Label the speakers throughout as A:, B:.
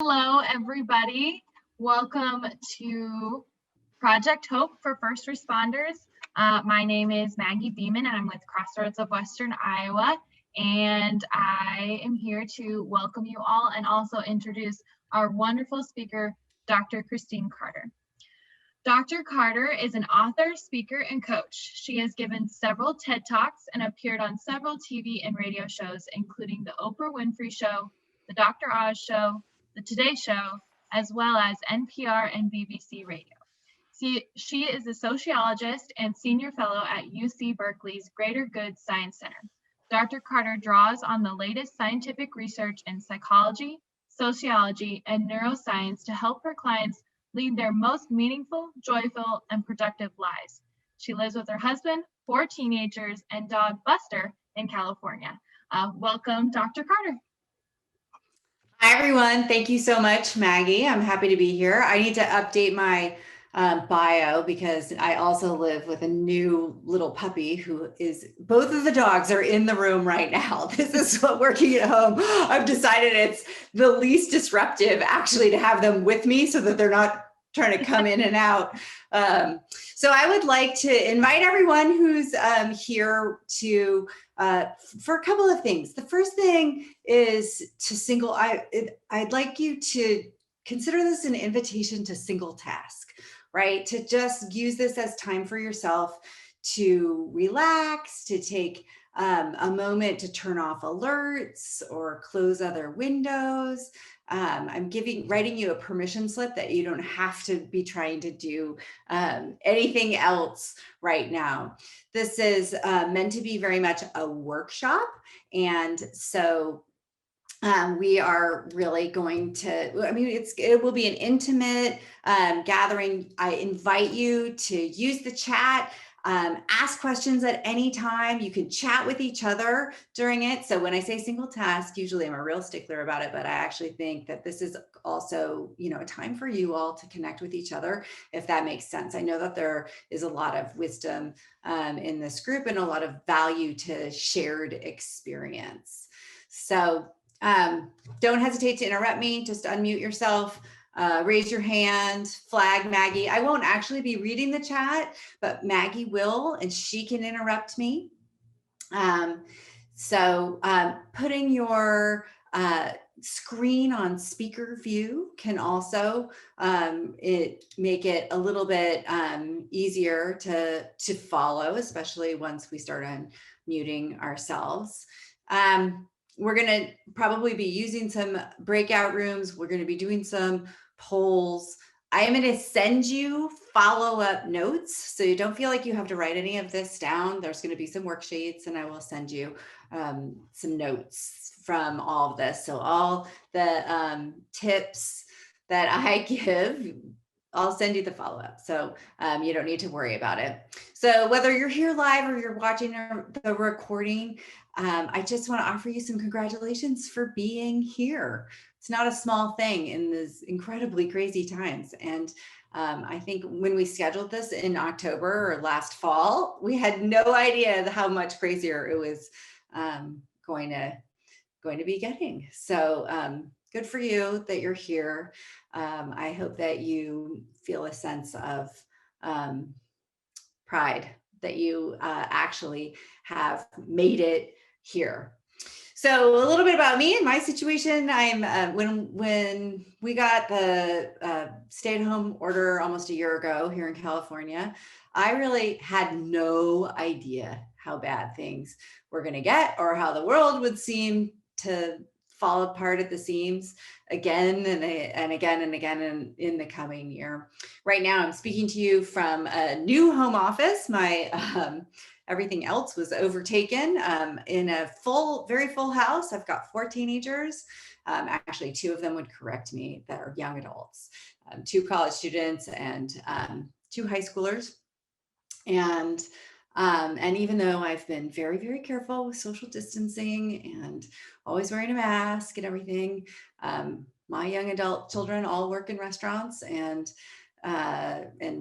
A: Hello, everybody. Welcome to Project Hope for First Responders. My name is Maggie Beeman, and I'm with Crossroads of Western Iowa. And I am here to welcome you all and also introduce our wonderful speaker, Dr. Christine Carter. Dr. Carter is an author, speaker, and coach. She has given several TED Talks and appeared on several TV and radio shows, including The Oprah Winfrey Show, The Dr. Oz Show, The Today Show, as well as NPR and BBC Radio. She is a sociologist and senior fellow at UC Berkeley's Greater Good Science Center. Dr. Carter draws on the latest scientific research in psychology, sociology, and neuroscience to help her clients lead their most meaningful, joyful, and productive lives. She lives with her husband, 4 teenagers, and dog Buster in California. Welcome, Dr. Carter.
B: Hi, everyone. Thank you so much, Maggie. I'm happy to be here. I need to update my bio because I also live with a new little puppy who is, both of the dogs are in the room right now. This is what working at home. I've decided it's the least disruptive actually to have them with me so that they're not trying to come in and out. So I would like to invite everyone who's here to for a couple of things. The first thing is to I'd like you to consider this an invitation to single task, right? To just use this as time for yourself to relax, to take a moment to turn off alerts or close other windows. I'm writing you a permission slip that you don't have to be trying to do anything else right now. This is meant to be very much a workshop. And so we are really going to, it will be an intimate gathering. I invite you to use the chat. Ask questions at any time. You can chat with each other during it. So when I say single task, usually I'm a real stickler about it, but I actually think that this is also, a time for you all to connect with each other, if that makes sense. I know that there is a lot of wisdom in this group and a lot of value to shared experience. So don't hesitate to interrupt me. Just unmute yourself. Raise your hand, flag Maggie. I won't actually be reading the chat, but Maggie will, and she can interrupt me. So putting your screen on speaker view can also make it a little bit easier to follow, especially once we start unmuting ourselves. We're going to probably be using some breakout rooms. We're going to be doing some polls. I am going to send you follow-up notes, so you don't feel like you have to write any of this down. There's going to be some worksheets, and I will send you some notes from all of this. So all the tips that I give, I'll send you the follow-up. So you don't need to worry about it. So whether you're here live or you're watching the recording, I just want to offer you some congratulations for being here. It's not a small thing in these incredibly crazy times. And I think when we scheduled this in October or last fall, we had no idea how much crazier it was going to be getting. So good for you that you're here. I hope that you feel a sense of pride that you actually have made it here. So a little bit about me and my situation. I'm when we got the stay-at-home order almost a year ago here in California, I really had no idea how bad things were going to get or how the world would seem to fall apart at the seams again and again in the coming year. Right now, I'm speaking to you from a new home office. My everything else was overtaken in a very full house. I've got 4 teenagers. Actually, 2 of them would correct me that are young adults, 2 college students and 2 high schoolers. And even though I've been very, very careful with social distancing and always wearing a mask and everything, my young adult children all work in restaurants and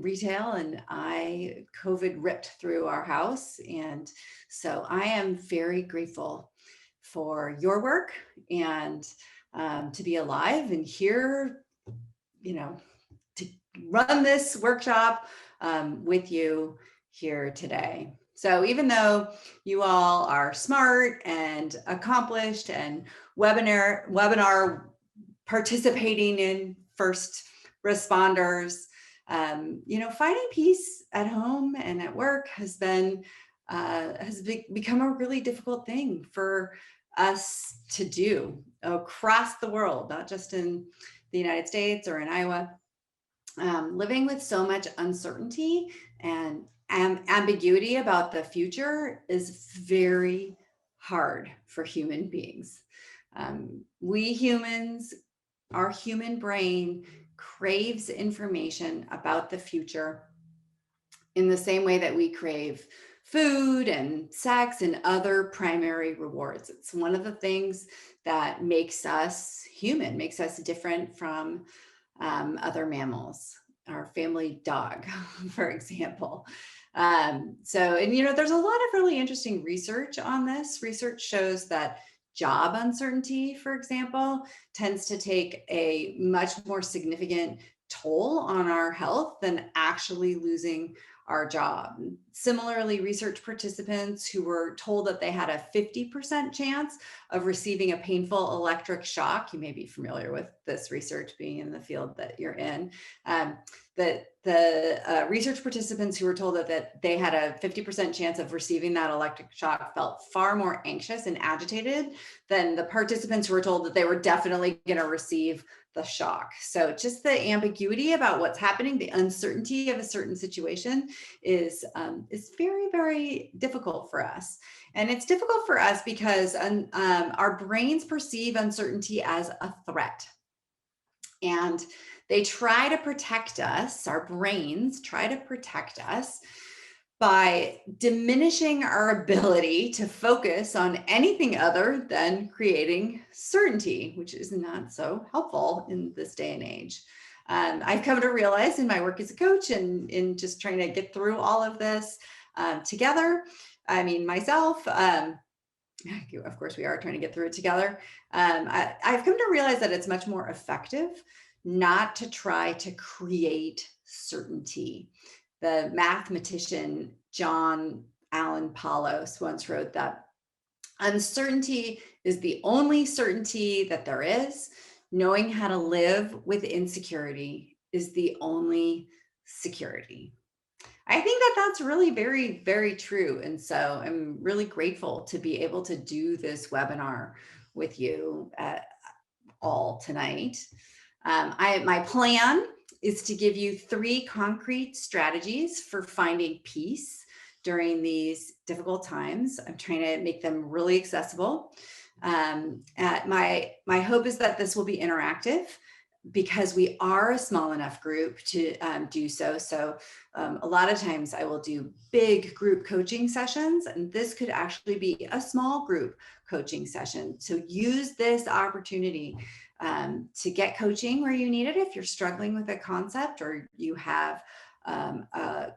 B: retail, and COVID ripped through our house. And so I am very grateful for your work and to be alive and here, to run this workshop with you here today. So even though you all are smart and accomplished and webinar participating in first responders, finding peace at home and at work has become a really difficult thing for us to do across the world, not just in the United States or in Iowa. Living with so much uncertainty and ambiguity about the future is very hard for human beings. We humans, our human brain craves information about the future in the same way that we crave food and sex and other primary rewards. It's one of the things that makes us human, makes us different from other mammals, our family dog, for example. There's a lot of really interesting research on this. Research shows that job uncertainty, for example, tends to take a much more significant toll on our health than actually losing our job. Similarly, research participants who were told that they had a 50% chance of receiving a painful electric shock, you may be familiar with this research being in the field that you're in, the research participants who were told that they had a 50% chance of receiving that electric shock felt far more anxious and agitated than the participants who were told that they were definitely going to receive the shock. So just the ambiguity about what's happening, the uncertainty of a certain situation is very, very difficult for us. And it's difficult for us because our brains perceive uncertainty as a threat. And they try to protect us, our brains try to protect us by diminishing our ability to focus on anything other than creating certainty, which is not so helpful in this day and age. I've come to realize in my work as a coach and in just trying to get through all of this together, myself, of course, we are trying to get through it together. I've come to realize that it's much more effective not to try to create certainty. The mathematician John Allen Paulos once wrote that uncertainty is the only certainty that there is. Knowing how to live with insecurity is the only security. I think that that's really very, very true. And so I'm really grateful to be able to do this webinar with you all tonight. My plan is to give you 3 concrete strategies for finding peace during these difficult times. I'm trying to make them really accessible. My hope is that this will be interactive because we are a small enough group to do so. So a lot of times I will do big group coaching sessions, and this could actually be a small group coaching session. So use this opportunity to get coaching where you need it if you're struggling with a concept or you have a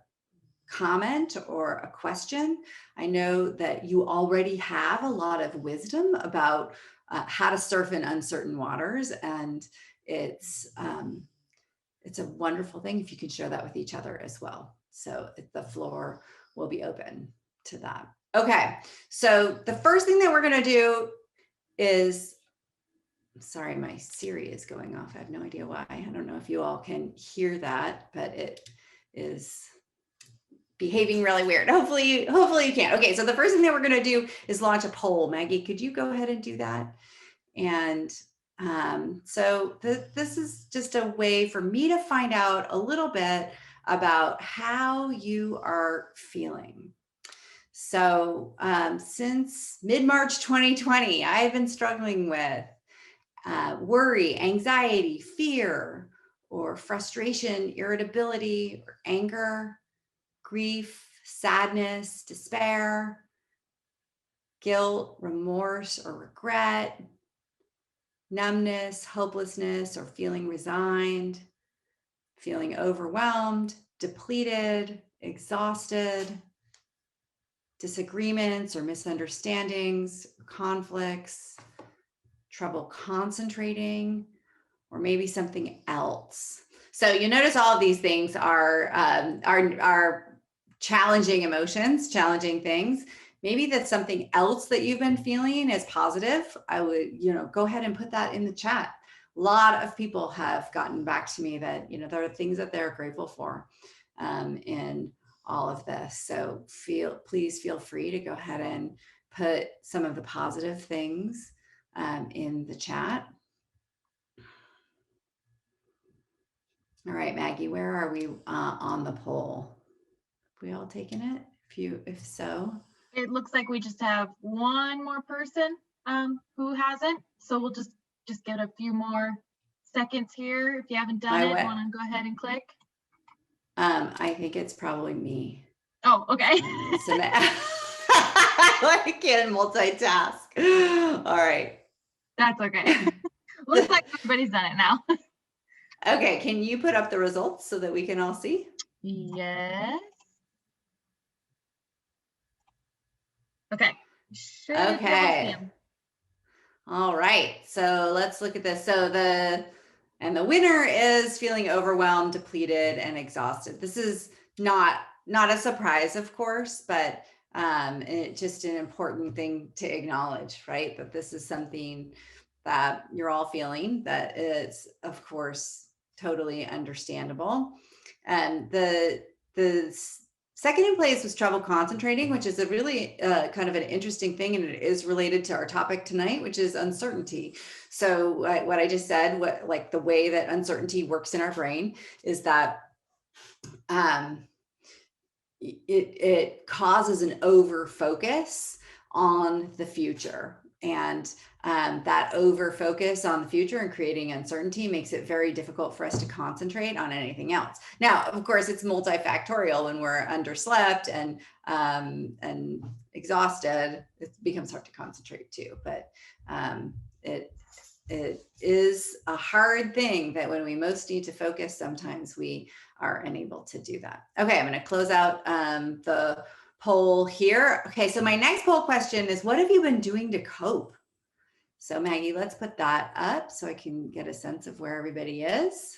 B: comment or a question. I know that you already have a lot of wisdom about how to surf in uncertain waters, and it's a wonderful thing if you can share that with each other as well. So the floor will be open to that. Okay, so the first thing that we're going to do is, sorry, my Siri is going off. I have no idea why. I don't know if you all can hear that, but it is behaving really weird. Hopefully you can. Okay, so the first thing that we're going to do is launch a poll. Maggie, could you go ahead and do that? And this is just a way for me to find out a little bit about how you are feeling. So since mid-March 2020, I've been struggling with worry, anxiety, fear, or frustration, irritability, or anger, grief, sadness, despair, guilt, remorse, or regret, numbness, hopelessness, or feeling resigned, feeling overwhelmed, depleted, exhausted, disagreements or misunderstandings, conflicts, trouble concentrating, or maybe something else. So you notice all of these things are challenging emotions, challenging things. Maybe that's something else that you've been feeling is positive. I would, go ahead and put that in the chat. A lot of people have gotten back to me that, there are things that they're grateful for in all of this. So please feel free to go ahead and put some of the positive things in the chat. All right, Maggie, where are we on the poll? Have we all taken it? If so.
A: It looks like we just have one more person who hasn't. So we'll just give it a few more seconds here. If you haven't done it, want to go ahead and click?
B: I think it's probably me.
A: Oh, okay.
B: So I can't multitask. All right.
A: That's okay. Looks like everybody's done it now.
B: Okay, can you put up the results so that we can all see?
A: Yes. Okay.
B: Okay. All right. So let's look at this. So the winner is feeling overwhelmed, depleted, and exhausted. This is not a surprise, of course, but it's just an important thing to acknowledge, right? That this is something that you're all feeling, that is, of course, totally understandable. And the second in place was trouble concentrating, which is a really kind of an interesting thing, and it is related to our topic tonight, which is uncertainty. So what I just said, like the way that uncertainty works in our brain is that it causes an over focus on the future, and that over focus on the future and creating uncertainty makes it very difficult for us to concentrate on anything else. Now, of course, it's multifactorial. When we're underslept and exhausted, it becomes hard to concentrate too. But it is a hard thing that when we most need to focus, sometimes we are unable to do that. Okay, I'm going to close out the poll here. Okay, so my next poll question is, what have you been doing to cope? So Maggie, let's put that up so I can get a sense of where everybody is.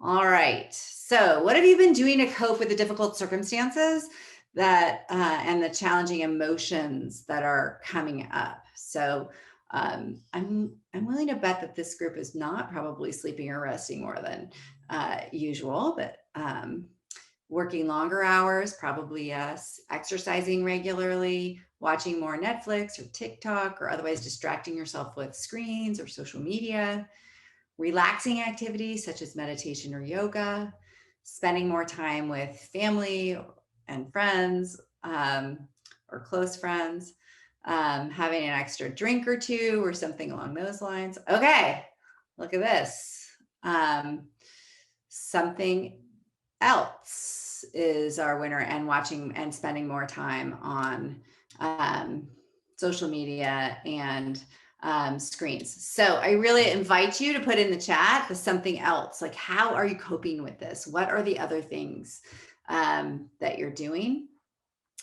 B: All right, so what have you been doing to cope with the difficult circumstances that and the challenging emotions that are coming up? So I'm willing to bet that this group is not probably sleeping or resting more than usual, but working longer hours, probably yes. Exercising regularly, watching more Netflix or TikTok, or otherwise distracting yourself with screens or social media, relaxing activities such as meditation or yoga, spending more time with family and friends or close friends, having an extra drink or two or something along those lines. Okay, look at this. Something else is our winner, and watching and spending more time on social media and screens. So I really invite you to put in the chat the something else, like how are you coping with this? What are the other things that you're doing?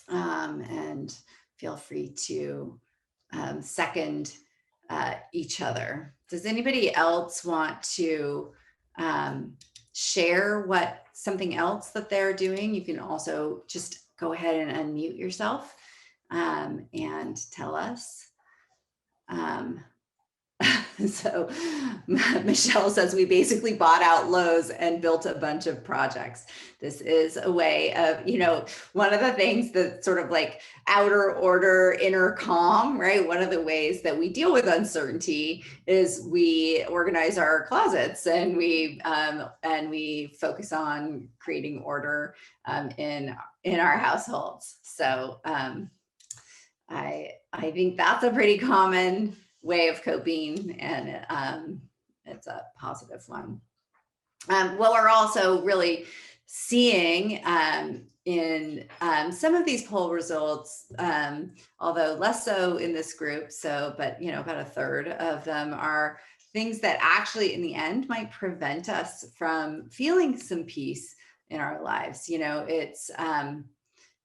B: And feel free to second each other. Does anybody else want to share what something else that they're doing? You can also just go ahead and unmute yourself and tell us. So Michelle says, we basically bought out Lowe's and built a bunch of projects. This is a way of, one of the things that sort of like outer order, inner calm, right? One of the ways that we deal with uncertainty is we organize our closets and we focus on creating order in our households. So I think that's a pretty common way of coping, and it's a positive one. What we're also really seeing in some of these poll results, although less so in this group, but about a third of them are things that actually in the end might prevent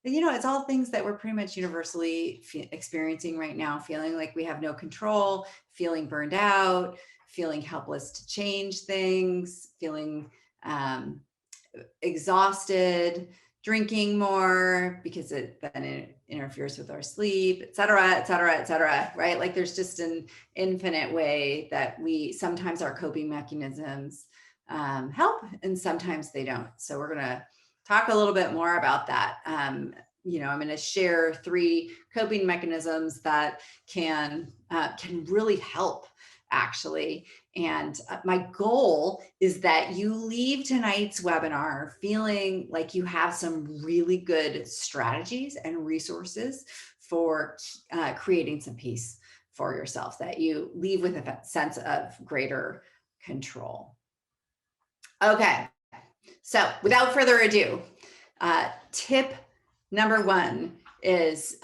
B: it's all things that we're pretty much universally experiencing right now, feeling like we have no control, feeling burned out, feeling helpless to change things, feeling exhausted, drinking more because it interferes with our sleep, et cetera, et cetera, et cetera, right? Like there's just an infinite way that sometimes our coping mechanisms help and sometimes they don't. So we're going to talk a little bit more about that. I'm going to share 3 coping mechanisms that can really help actually. And my goal is that you leave tonight's webinar feeling like you have some really good strategies and resources for creating some peace for yourself, that you leave with a sense of greater control. Okay, so without further ado, tip number 1 is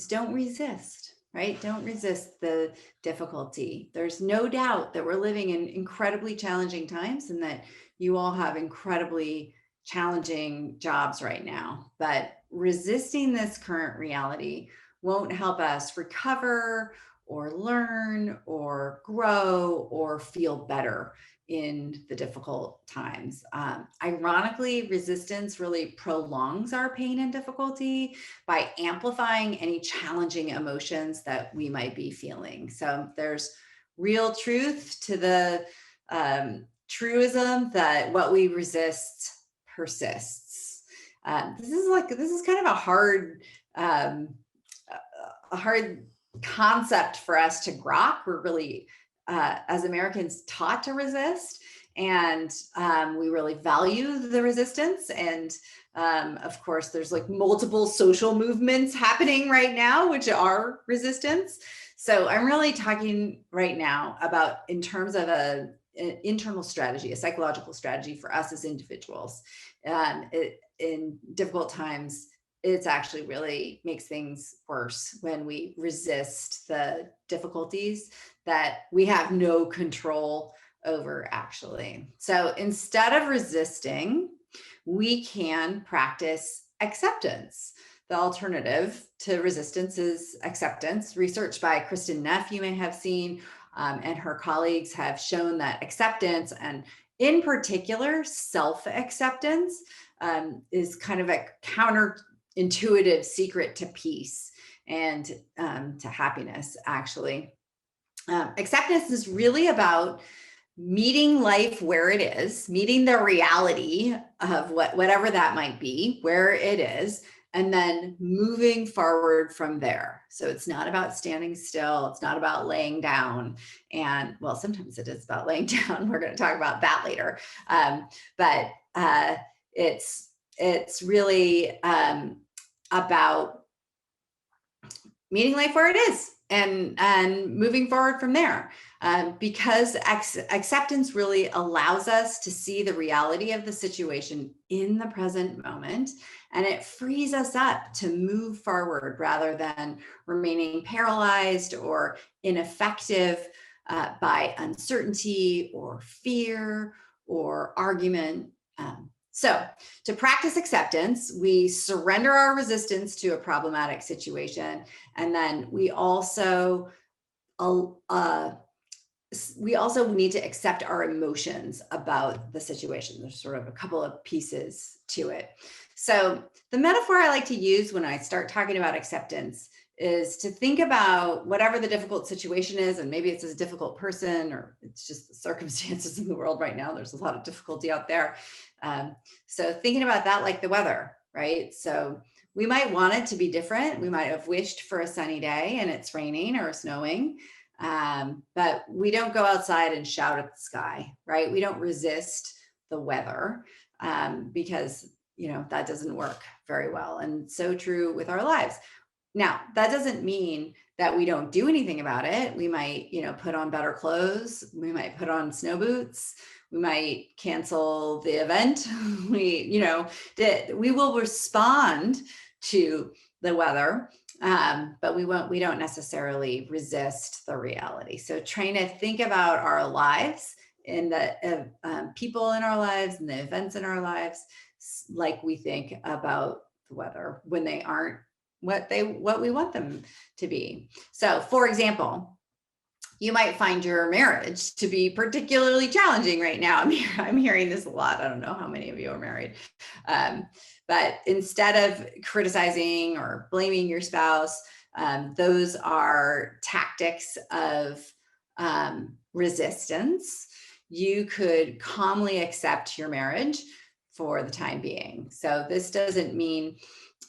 B: don't resist. Right? Don't resist the difficulty. There's no doubt that we're living in incredibly challenging times and that you all have incredibly challenging jobs right now. But resisting this current reality won't help us recover or learn or grow or feel better in the difficult times. Ironically, resistance really prolongs our pain and difficulty by amplifying any challenging emotions that we might be feeling. So there's real truth to the truism that what we resist persists. This is kind of a hard concept for us to grok. We're really as Americans taught to resist, and we really value the resistance. And of course, there's like multiple social movements happening right now, which are resistance. So I'm really talking right now about in terms of an internal strategy, a psychological strategy for us as individuals. In difficult times, it's actually really makes things worse when we resist the difficulties that we have no control over actually. So instead of resisting, we can practice acceptance. The alternative to resistance is acceptance. Research by Kristen Neff, you may have seen, and her colleagues have shown that acceptance, and in particular, self-acceptance, is kind of a counterintuitive secret to peace and to happiness, actually. Acceptance is really about meeting life where it is, meeting the reality of whatever that might be, where it is, and then moving forward from there. So it's not about standing still. It's not about laying down. And well, sometimes it is about laying down. We're going to talk about that later. But it's really about meeting life where it is and moving forward from there. Because acceptance really allows us to see the reality of the situation in the present moment, and it frees us up to move forward rather than remaining paralyzed or ineffective by uncertainty or fear or argument. So to practice acceptance, we surrender our resistance to a problematic situation, and then we also need to accept our emotions about the situation. There's sort of a couple of pieces to it. So the metaphor I like to use when I start talking about acceptance is to think about whatever the difficult situation is, and maybe it's a difficult person or it's just the circumstances in the world right now. There's a lot of difficulty out there. So thinking about that like the weather, right? So we might want it to be different. We might have wished for a sunny day and it's raining or snowing. But we don't go outside and shout at the sky, right? We don't resist the weather because, that doesn't work very well. And so true with our lives. Now, that doesn't mean that we don't do anything about it. We might, put on better clothes. We might put on snow boots. We might cancel the event. We will respond to the weather. But we don't necessarily resist the reality. So trying to think about our lives and the people in our lives and the events in our lives like we think about the weather when they aren't what we want them to be. So, for example, you might find your marriage to be particularly challenging right now. I'm hearing this a lot. I don't know how many of you are married. But instead of criticizing or blaming your spouse, those are tactics of resistance. You could calmly accept your marriage for the time being. So this doesn't mean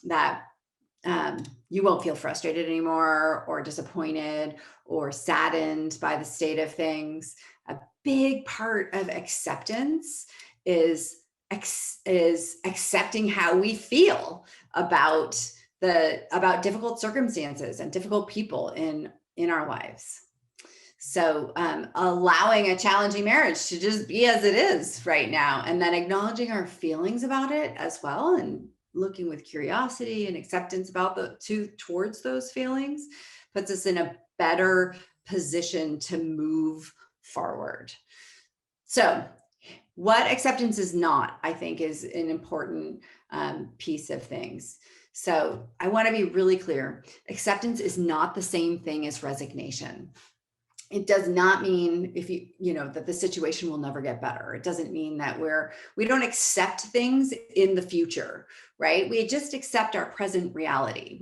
B: that you won't feel frustrated anymore or disappointed or saddened by the state of things. A big part of acceptance is accepting how we feel about difficult circumstances and difficult people in our lives. So allowing a challenging marriage to just be as it is right now, and then acknowledging our feelings about it as well, and looking with curiosity and acceptance towards those feelings, puts us in a better position to move forward. So what acceptance is not, I think, is an important piece of things. So I want to be really clear. Acceptance is not the same thing as resignation. It does not mean that the situation will never get better. It doesn't mean that we don't accept things in the future, right? We just accept our present reality.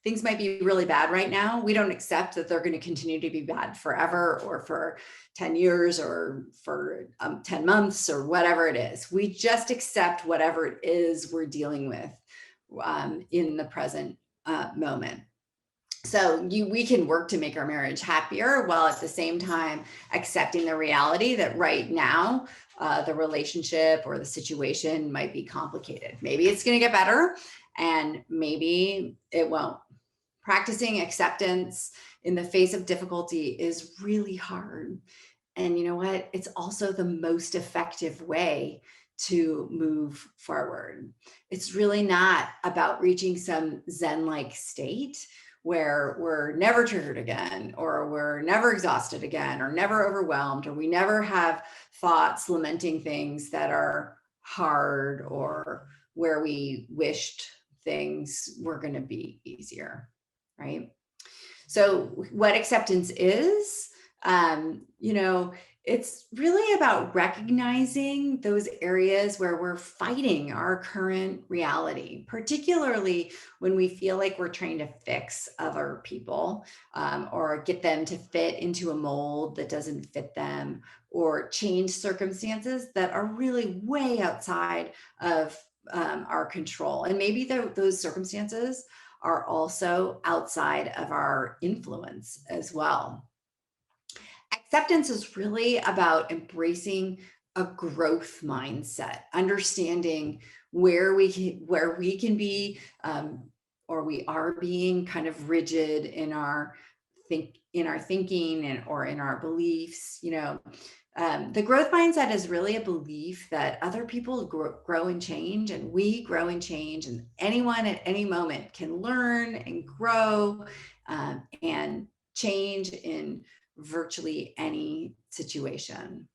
B: Things might be really bad right now. We don't accept that they're going to continue to be bad forever or for 10 years or for 10 months or whatever it is. We just accept whatever it is we're dealing with in the present moment. So we can work to make our marriage happier while at the same time accepting the reality that right now the relationship or the situation might be complicated. Maybe it's going to get better and maybe it won't. Practicing acceptance in the face of difficulty is really hard. And you know what? It's also the most effective way to move forward. It's really not about reaching some Zen-like state where we're never triggered again, or we're never exhausted again, or never overwhelmed, or we never have thoughts lamenting things that are hard, or where we wished things were going to be easier, right? So what acceptance is, it's really about recognizing those areas where we're fighting our current reality, particularly when we feel like we're trying to fix other people or get them to fit into a mold that doesn't fit them, or change circumstances that are really way outside of our control. And maybe those circumstances are also outside of our influence as well. Acceptance is really about embracing a growth mindset, understanding where we can be, or we are being kind of rigid in our thinking or in our beliefs. The growth mindset is really a belief that other people grow and change, and we grow and change, and anyone at any moment can learn and grow and change in virtually any situation.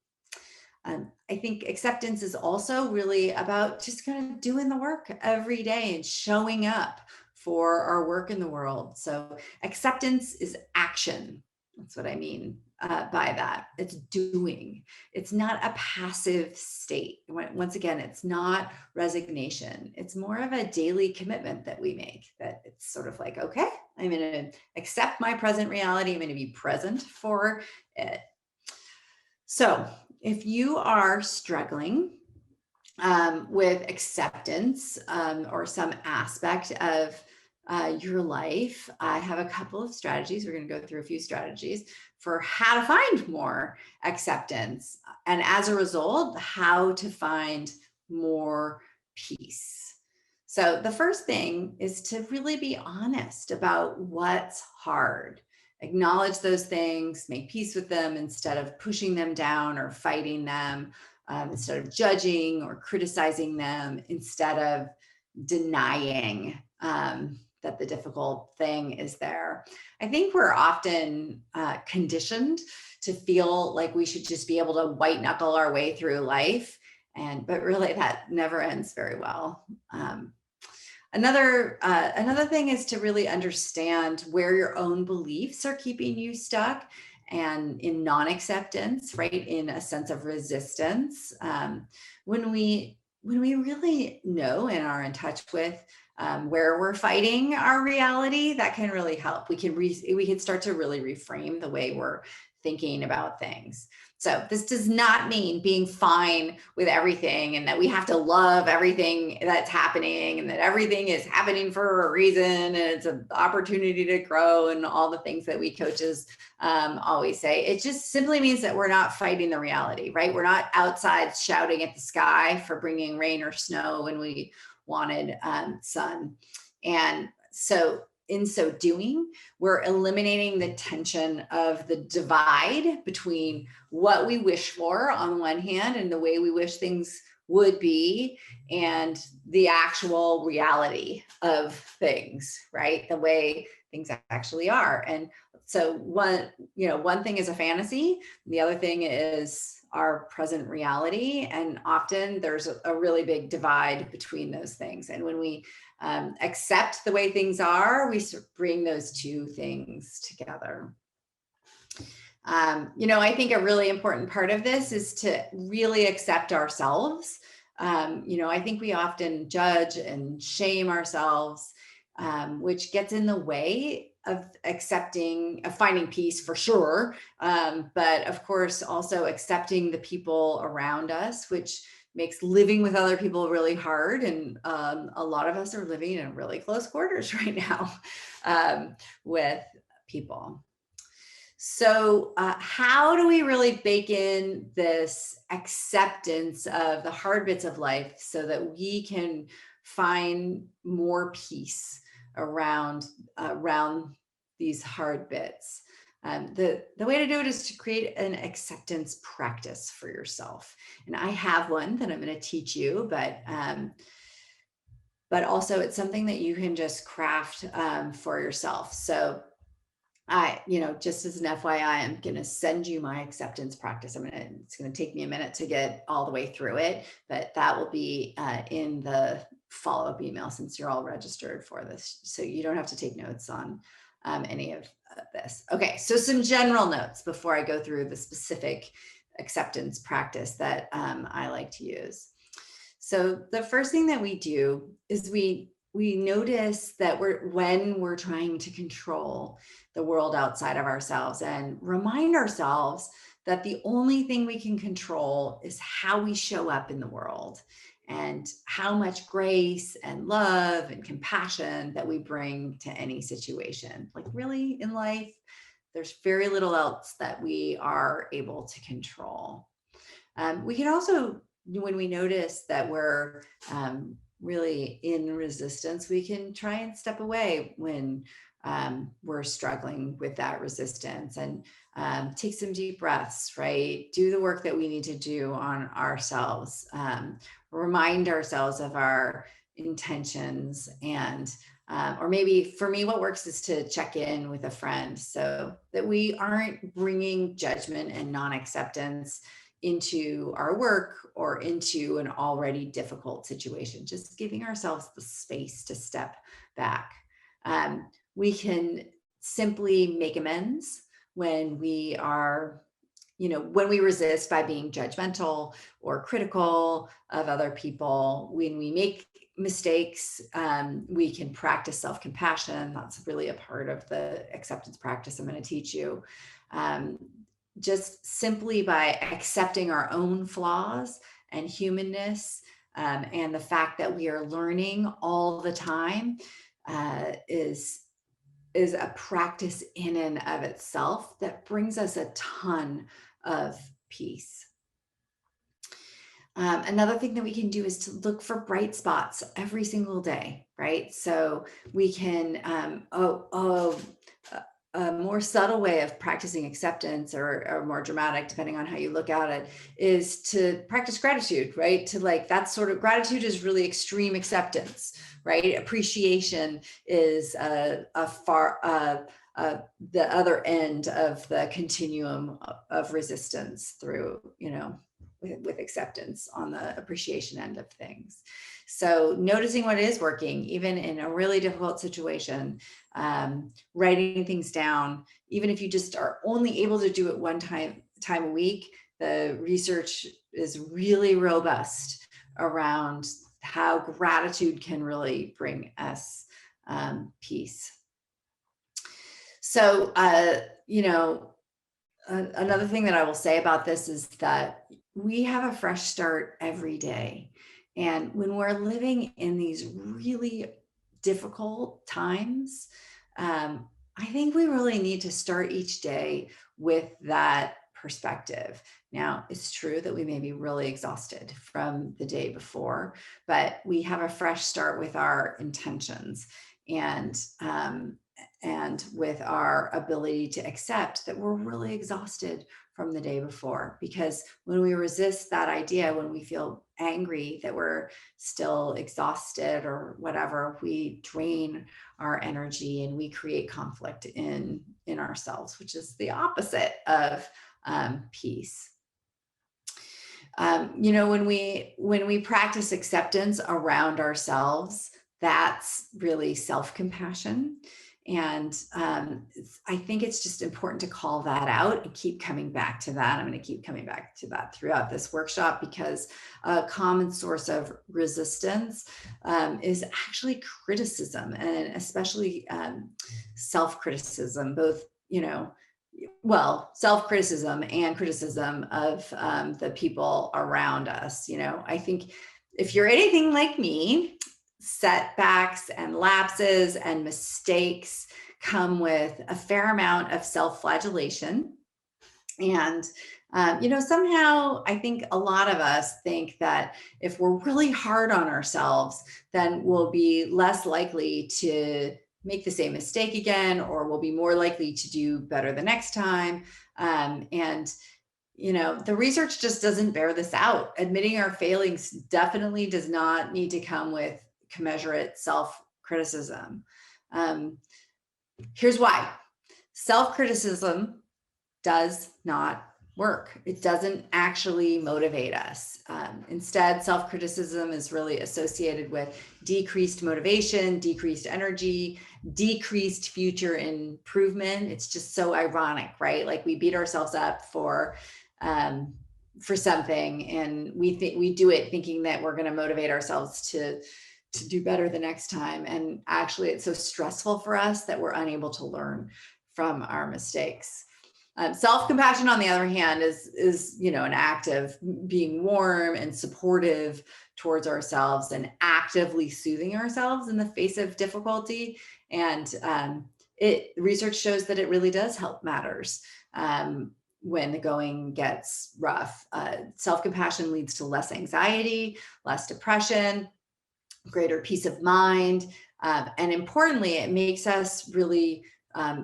B: I think acceptance is also really about just kind of doing the work every day and showing up for our work in the world. So acceptance is action. That's what I mean by that. It's doing. It's not a passive state. Once again, it's not resignation. It's more of a daily commitment that we make, that it's sort of like, okay, I'm going to accept my present reality. I'm going to be present for it. So if you are struggling with acceptance or some aspect of your life, I have a couple of strategies. We're going to go through a few strategies for how to find more acceptance, and as a result, how to find more peace. So the first thing is to really be honest about what's hard. Acknowledge those things, make peace with them instead of pushing them down or fighting them, instead of judging or criticizing them, instead of denying that the difficult thing is there. I think we're often conditioned to feel like we should just be able to white knuckle our way through life, but really that never ends very well. Another thing is to really understand where your own beliefs are keeping you stuck and in non-acceptance, right? In a sense of resistance. When we really know and are in touch with where we're fighting our reality, that can really help. We can start to really reframe the way we're thinking about things. So this does not mean being fine with everything and that we have to love everything that's happening and that everything is happening for a reason and it's an opportunity to grow and all the things that we coaches always say. It just simply means that we're not fighting the reality, right? We're not outside shouting at the sky for bringing rain or snow when we wanted sun. And so in so doing, we're eliminating the tension of the divide between what we wish for on one hand and the way we wish things would be and the actual reality of things, right? The way things actually are. And so one thing is a fantasy, the other thing is our present reality. And often there's a really big divide between those things. And when we accept the way things are, we bring those two things together. I think a really important part of this is to really accept ourselves. I think we often judge and shame ourselves, which gets in the way of finding peace for sure. But of course, also accepting the people around us, which makes living with other people really hard. And a lot of us are living in really close quarters right now with people. So how do we really bake in this acceptance of the hard bits of life so that we can find more peace around these hard bits? The way to do it is to create an acceptance practice for yourself. And I have one that I'm going to teach you, but also it's something that you can just craft for yourself. So just as an FYI, I'm going to send you my acceptance practice. It's going to take me a minute to get all the way through it, but that will be in the follow-up email since you're all registered for this. So you don't have to take notes on any of this. Okay, so some general notes before I go through the specific acceptance practice that I like to use. So the first thing that we do is we notice that when we're trying to control the world outside of ourselves and remind ourselves that the only thing we can control is how we show up in the world and how much grace and love and compassion that we bring to any situation. Like really in life, there's very little else that we are able to control. We can also, when we notice that we're really in resistance, we can try and step away when we're struggling with that resistance and take some deep breaths, right? Do the work that we need to do on ourselves, remind ourselves of our intentions and or maybe for me, what works is to check in with a friend so that we aren't bringing judgment and non-acceptance into our work or into an already difficult situation, just giving ourselves the space to step back. We can simply make amends when we are, when we resist by being judgmental or critical of other people. When we make mistakes, we can practice self-compassion. That's really a part of the acceptance practice I'm going to teach you. Just simply by accepting our own flaws and humanness and the fact that we are learning all the time is a practice in and of itself that brings us a ton of peace. Another thing that we can do is to look for bright spots every single day, right? So we can, a more subtle way of practicing acceptance or more dramatic, depending on how you look at it, is to practice gratitude, right? That's sort of, gratitude is really extreme acceptance, right? Appreciation is a the other end of the continuum of resistance through, with acceptance on the appreciation end of things. So noticing what is working, even in a really difficult situation, writing things down, even if you just are only able to do it one time a week, the research is really robust around how gratitude can really bring us peace. So, another thing that I will say about this is that we have a fresh start every day. And when we're living in these really difficult times, I think we really need to start each day with that perspective. Now, it's true that we may be really exhausted from the day before, but we have a fresh start with our intentions and with our ability to accept that we're really exhausted from the day before. Because when we resist that idea, when we feel angry that we're still exhausted or whatever, we drain our energy and we create conflict in ourselves, which is the opposite of peace. When we practice acceptance around ourselves, that's really self-compassion. And I think it's just important to call that out and keep coming back to that. I'm going to keep coming back to that throughout this workshop, because a common source of resistance is actually criticism, and especially self-criticism, both, self-criticism and criticism of the people around us. I think if you're anything like me, setbacks and lapses and mistakes come with a fair amount of self-flagellation. And, somehow I think a lot of us think that if we're really hard on ourselves, then we'll be less likely to make the same mistake again, or we'll be more likely to do better the next time. The research just doesn't bear this out. Admitting our failings definitely does not need to come with commensurate self-criticism. Here's why. Self-criticism does not work. It doesn't actually motivate us. Instead, self-criticism is really associated with decreased motivation, decreased energy, decreased future improvement. It's just so ironic, right? Like we beat ourselves up for something, and we do it thinking that we're going to motivate ourselves to do better the next time. And actually, it's so stressful for us that we're unable to learn from our mistakes. Self-compassion, on the other hand, is an act of being warm and supportive towards ourselves and actively soothing ourselves in the face of difficulty. And research shows that it really does help matters when the going gets rough. Self-compassion leads to less anxiety, less depression, greater peace of mind, and importantly, it makes us really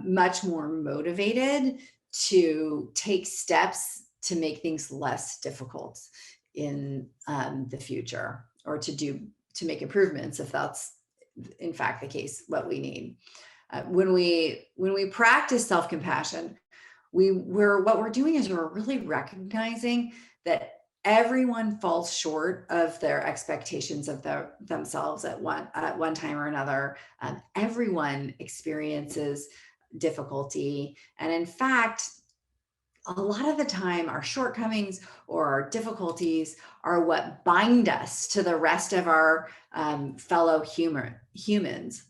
B: much more motivated to take steps to make things less difficult in the future, or to make improvements if that's in fact the case, what we need. When we practice self-compassion, what we're doing is we're really recognizing that everyone falls short of their expectations of themselves at one time or another. Everyone experiences difficulty. And in fact, a lot of the time, our shortcomings or our difficulties are what bind us to the rest of our fellow humans.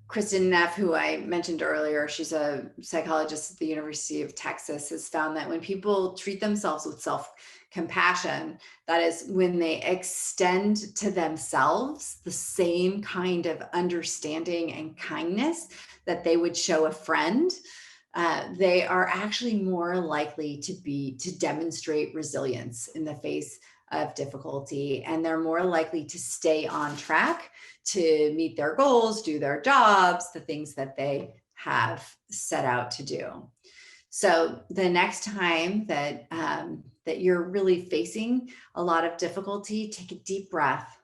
B: Kristen Neff, who I mentioned earlier, she's a psychologist at the University of Texas, has found that when people treat themselves with self-compassion, that is, when they extend to themselves the same kind of understanding and kindness that they would show a friend, they are actually more likely to demonstrate resilience in the face of difficulty, and they're more likely to stay on track to meet their goals, do their jobs, the things that they have set out to do. So the next time that you're really facing a lot of difficulty, take a deep breath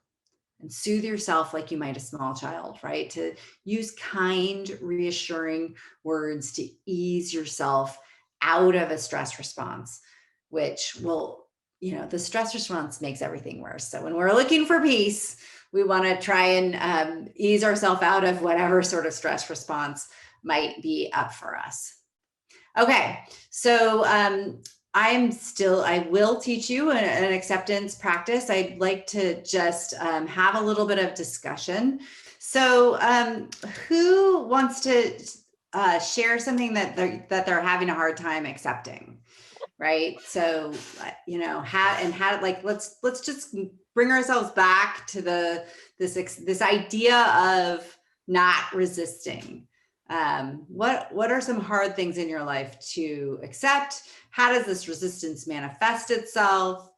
B: and soothe yourself like you might a small child, right? To use kind, reassuring words to ease yourself out of a stress response, which will, the stress response makes everything worse. So when we're looking for peace, we want to try and ease ourselves out of whatever sort of stress response might be up for us. Okay, so I will teach you an acceptance practice. I'd like to just have a little bit of discussion. So who wants to share something that they're having a hard time accepting? Right. So, let's just bring ourselves back to this idea of not resisting. What are some hard things in your life to accept? How does this resistance manifest itself?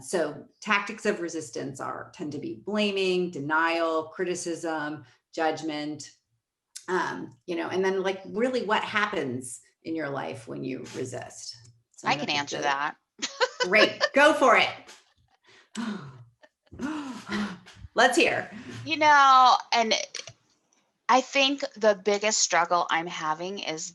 B: So tactics of resistance tend to be blaming, denial, criticism, judgment, and then really what happens in your life when you resist. So
C: I can answer that.
B: Great, go for it. Let's hear.
C: And I think the biggest struggle I'm having is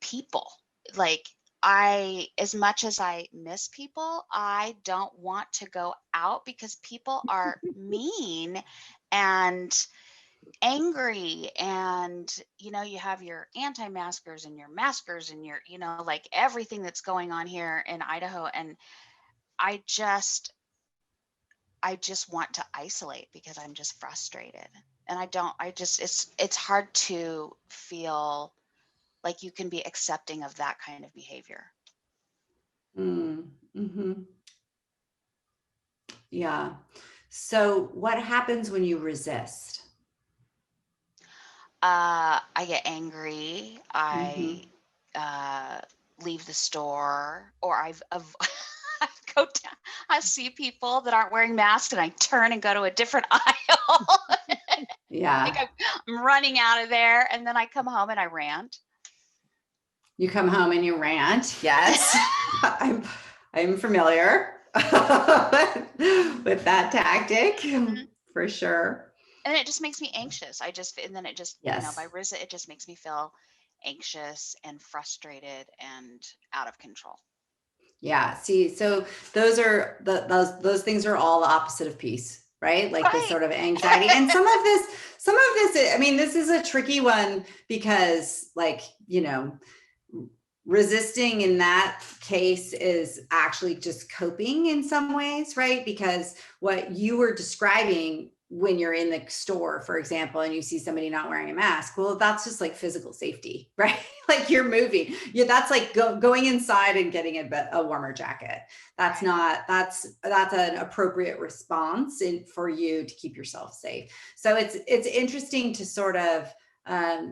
C: people. Like as much as I miss people, I don't want to go out because people are mean and angry, and you have your anti-maskers and your maskers and your like everything that's going on here in Idaho, and I just want to isolate because I'm just frustrated, and it's hard to feel like you can be accepting of that kind of behavior.
B: Mm-hmm. Yeah. So what happens when you resist?
C: I get angry. I leave the store, or I go down. I see people that aren't wearing masks, and I turn and go to a different aisle.
B: Yeah.
C: Like I'm running out of there, and then I come home and I rant.
B: You come home and you rant. Yes, I'm familiar with that tactic, for sure.
C: And it just makes me anxious. And then it just,
B: Yes.
C: by it just makes me feel anxious and frustrated and out of control.
B: Yeah. See, so those are those things are all the opposite of peace, right? Like this sort of anxiety. And some of this, I mean, this is a tricky one because resisting in that case is actually just coping in some ways, right? Because what you were describing when you're in the store, for example, and you see somebody not wearing a mask, well, that's just like physical safety, right? Like you're moving. Yeah, that's like going inside and getting a warmer jacket. That's an appropriate response for you to keep yourself safe. So it's interesting to sort of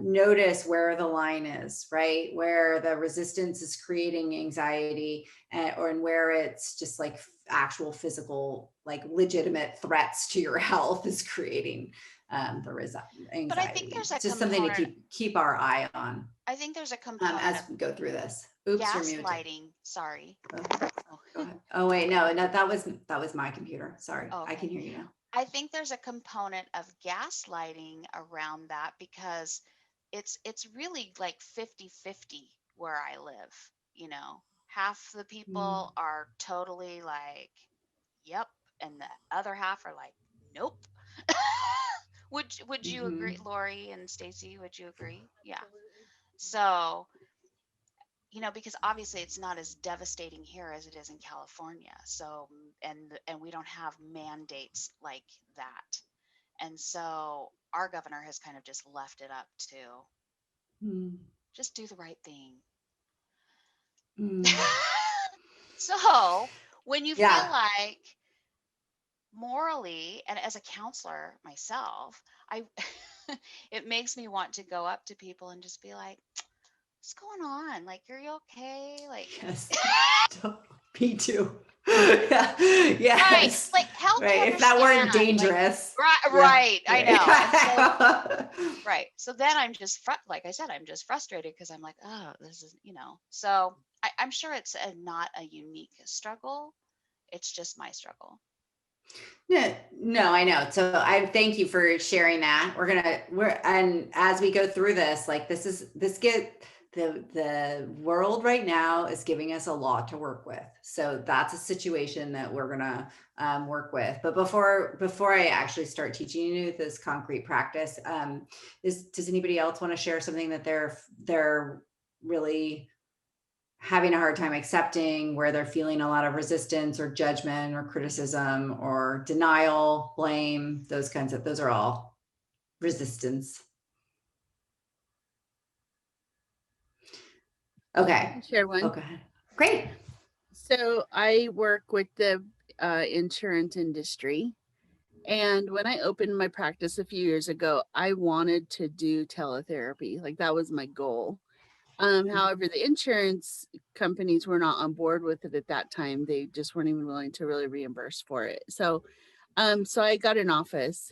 B: notice where the line is, right? Where the resistance is creating anxiety, or where it's just like actual physical, like legitimate threats to your health is creating the anxiety.
C: But I think there's
B: just something to keep our eye on.
C: I think there's a component
B: as we go through this. Oops, you're muted.
C: Gaslighting. Sorry.
B: Go ahead. Oh wait, no, that was my computer. Sorry, okay. I can hear you now.
C: I think there's a component of gaslighting around that because it's really like 50-50 where I live. Half the people are totally like, yep, and the other half are like, nope. Would you agree, Lori and Stacy? Would you agree? Yeah. So, because obviously it's not as devastating here as it is in California. So, and we don't have mandates like that. And so our governor has kind of just left it up to just do the right thing. So when you feel like morally, and as a counselor myself, it makes me want to go up to people and just be like, what's going on? Like, are you okay? Like,
B: yes. Me too. Yeah. Yes.
C: Right. Like, help me
B: if that weren't dangerous.
C: Like, right. I know. So, right. So then I'm just, like I said, I'm just frustrated because I'm like, oh, this is, so I'm sure it's not a unique struggle. It's just my struggle.
B: No, I know. So I thank you for sharing that. And as we go through this, like the world right now is giving us a lot to work with. So that's a situation that we're gonna work with. But before I actually start teaching you this concrete practice, does anybody else want to share something that they're really having a hard time accepting, where they're feeling a lot of resistance or judgment or criticism or denial, blame, those are all resistance. Okay.
D: I'll share one.
B: Okay. Great.
D: So I work with the insurance industry. And when I opened my practice a few years ago, I wanted to do teletherapy. Like that was my goal. However, the insurance companies were not on board with it at that time. They just weren't even willing to really reimburse for it. So I got an office,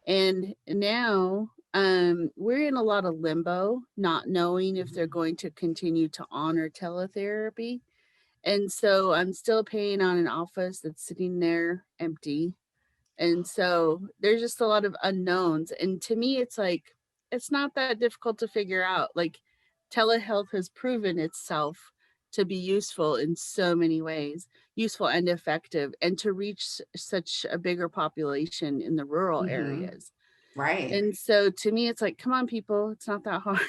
D: and now we're in a lot of limbo, not knowing if they're going to continue to honor teletherapy. And so I'm still paying on an office that's sitting there empty. And so there's just a lot of unknowns. And to me, it's like, it's not that difficult to figure out. Like telehealth has proven itself to be useful in so many ways, useful and effective, and to reach such a bigger population in the rural areas.
B: Right.
D: And so to me, it's like, come on, people, it's not that hard.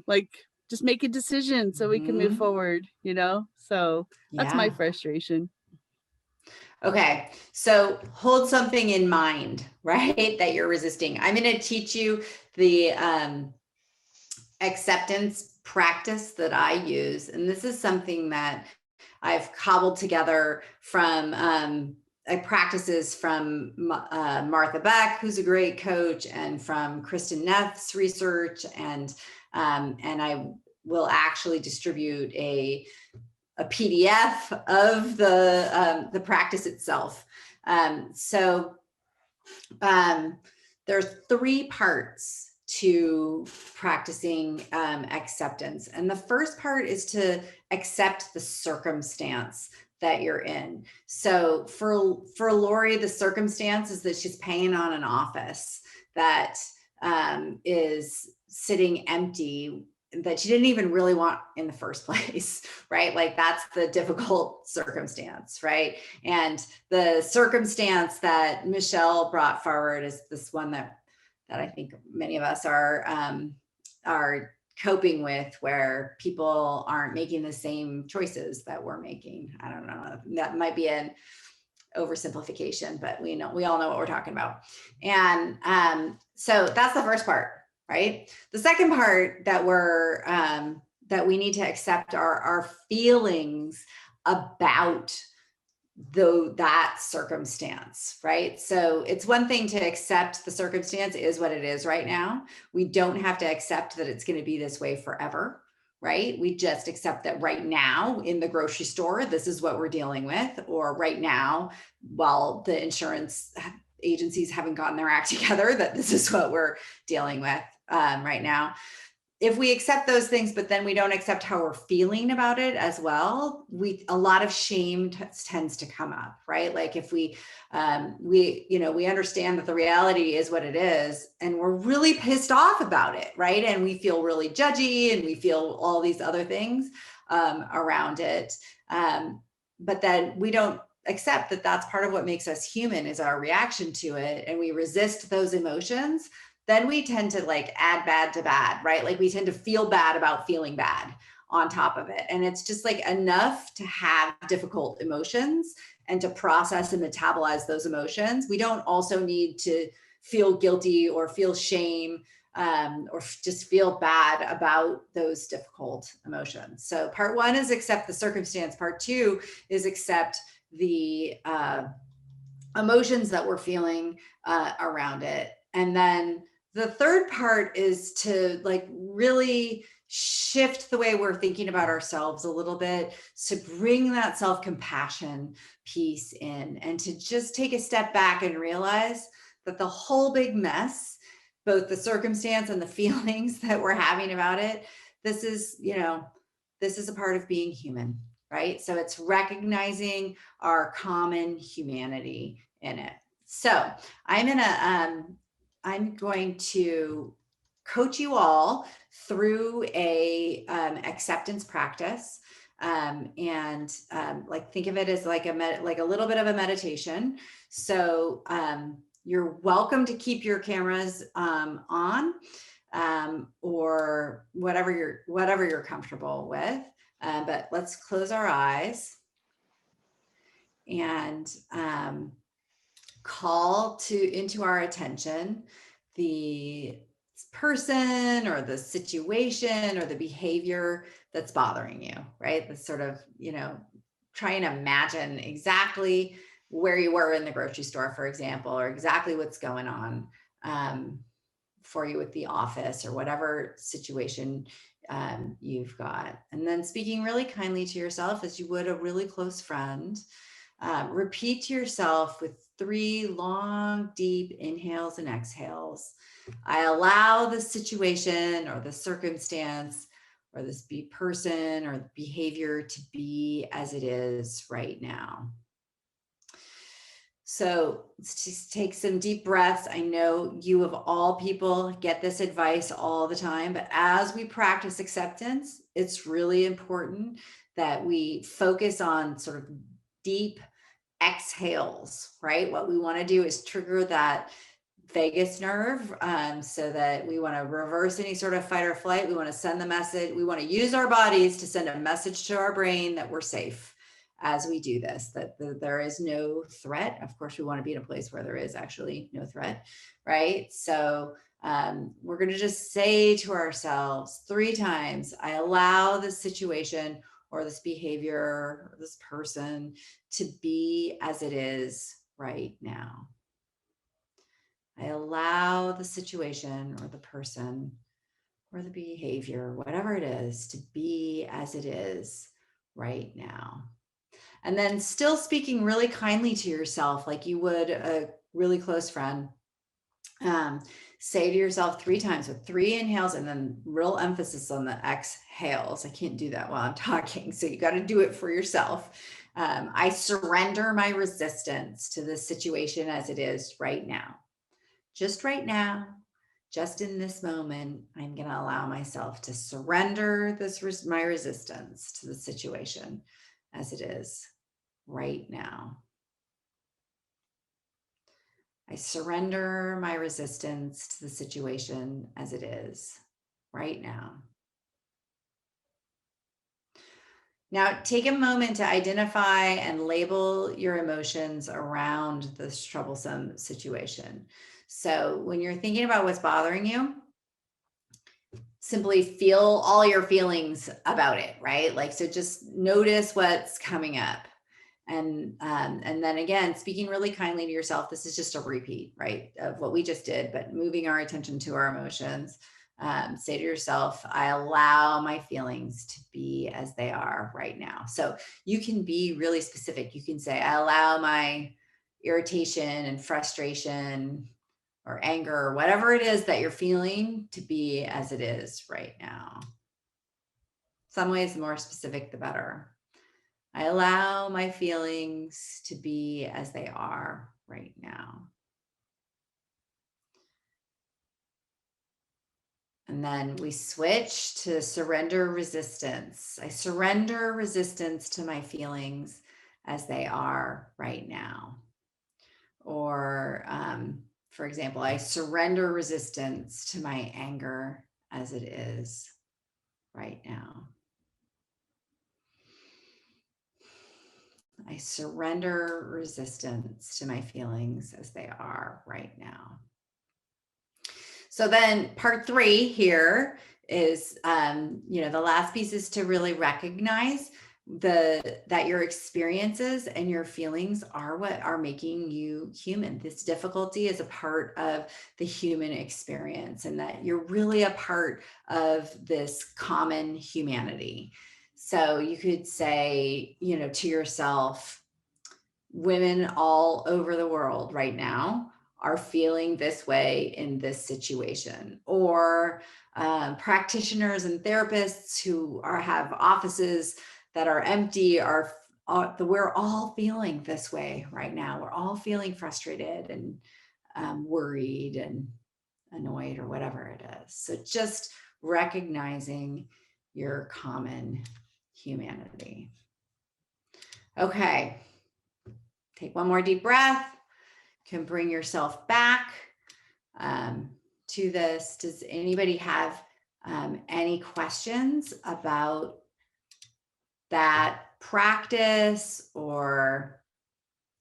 D: Like, just make a decision so we can move forward, you know? So that's my frustration.
B: Okay, so hold something in mind, right? That you're resisting. I'm going to teach you the acceptance practice that I use. And this is something that I've cobbled together from practices from Martha Beck, who's a great coach, and from Kristen Neff's research. And I will actually distribute a PDF of the practice itself. There's 3 parts to practicing acceptance. And the first part is to accept the circumstance that you're in. So for Lori, the circumstance is that she's paying on an office that is sitting empty, that she didn't even really want in the first place, right? Like that's the difficult circumstance, right? And the circumstance that Michelle brought forward is this one that I think many of us are coping with, where people aren't making the same choices that we're making. I don't know, that might be an oversimplification, but we all know what we're talking about. And so that's the first part. Right. The second part that that we need to accept are our feelings about that circumstance, right? So it's one thing to accept the circumstance is what it is right now. We don't have to accept that it's going to be this way forever, right? We just accept that right now in the grocery store, this is what we're dealing with, or right now, while the insurance agencies haven't gotten their act together, that this is what we're dealing with right now. If we accept those things, but then we don't accept how we're feeling about it as well, a lot of shame tends to come up, right? Like if we understand that the reality is what it is, and we're really pissed off about it, right? And we feel really judgy, and we feel all these other things around it. But then we don't accept that that's part of what makes us human, is our reaction to it, and we resist those emotions. Then we tend to like add bad to bad, right? Like we tend to feel bad about feeling bad on top of it. And it's just like enough to have difficult emotions and to process and metabolize those emotions. We don't also need to feel guilty or feel shame or just feel bad about those difficult emotions. So part 1 is accept the circumstance. Part 2 is accept the emotions that we're feeling around it. And then the third part is to like really shift the way we're thinking about ourselves a little bit, to bring that self-compassion piece in, and to just take a step back and realize that the whole big mess, both the circumstance and the feelings that we're having about it, this is a part of being human. right? So it's recognizing our common humanity in it. So I'm going to coach you all through a acceptance practice. Like think of it as like a little bit of a meditation. So you're welcome to keep your cameras on, or whatever you're comfortable with. But let's close our eyes and call into our attention the person or the situation or the behavior that's bothering you, right? That's sort of, try and imagine exactly where you were in the grocery store, for example, or exactly what's going on for you at the office or whatever situation you've got. And then speaking really kindly to yourself as you would a really close friend. Repeat to yourself with 3 long, deep inhales and exhales. I allow the situation or the circumstance or this person or the behavior to be as it is right now. So let's just take some deep breaths. I know you of all people get this advice all the time, but as we practice acceptance, it's really important that we focus on sort of deep exhales, right? What we want to do is trigger that vagus nerve so that we want to reverse any sort of fight or flight. We want to send the message. We want to use our bodies to send a message to our brain that we're safe as we do this, that there is no threat. Of course, we want to be in a place where there is actually no threat, right? So we're going to just say to ourselves 3 times, I allow this situation or this behavior or this person to be as it is right now. I allow the situation or the person or the behavior, whatever it is, to be as it is right now. And then still speaking really kindly to yourself, like you would a really close friend. Say to yourself 3 times with 3 inhales and then real emphasis on the exhales. I can't do that while I'm talking, so you got to do it for yourself. I surrender my resistance to the situation as it is right now. Just right now, just in this moment, I'm going to allow myself to surrender my resistance to the situation as it is right now. I surrender my resistance to the situation as it is right now. Now, take a moment to identify and label your emotions around this troublesome situation. So when you're thinking about what's bothering you, simply feel all your feelings about it, right? Like, so just notice what's coming up. And then again, speaking really kindly to yourself, this is just a repeat, right, of what we just did, but moving our attention to our emotions. Say to yourself, I allow my feelings to be as they are right now. So you can be really specific. You can say, I allow my irritation and frustration or anger or whatever it is that you're feeling to be as it is right now. Some ways, the more specific, the better. I allow my feelings to be as they are right now. And then we switch to surrender resistance. I surrender resistance to my feelings as they are right now. Or, for example, I surrender resistance to my anger as it is right now. I surrender resistance to my feelings as they are right now. So then part 3 here is, the last piece is to really recognize that your experiences and your feelings are what are making you human. This difficulty is a part of the human experience, and that you're really a part of this common humanity. So you could say, to yourself, women all over the world right now are feeling this way in this situation, or practitioners and therapists who have offices that are empty are we're all feeling this way right now. We're all feeling frustrated and worried and annoyed or whatever it is. So just recognizing your common humanity. Okay. Take one more deep breath. You can bring yourself back to this. Does anybody have any questions about that practice, or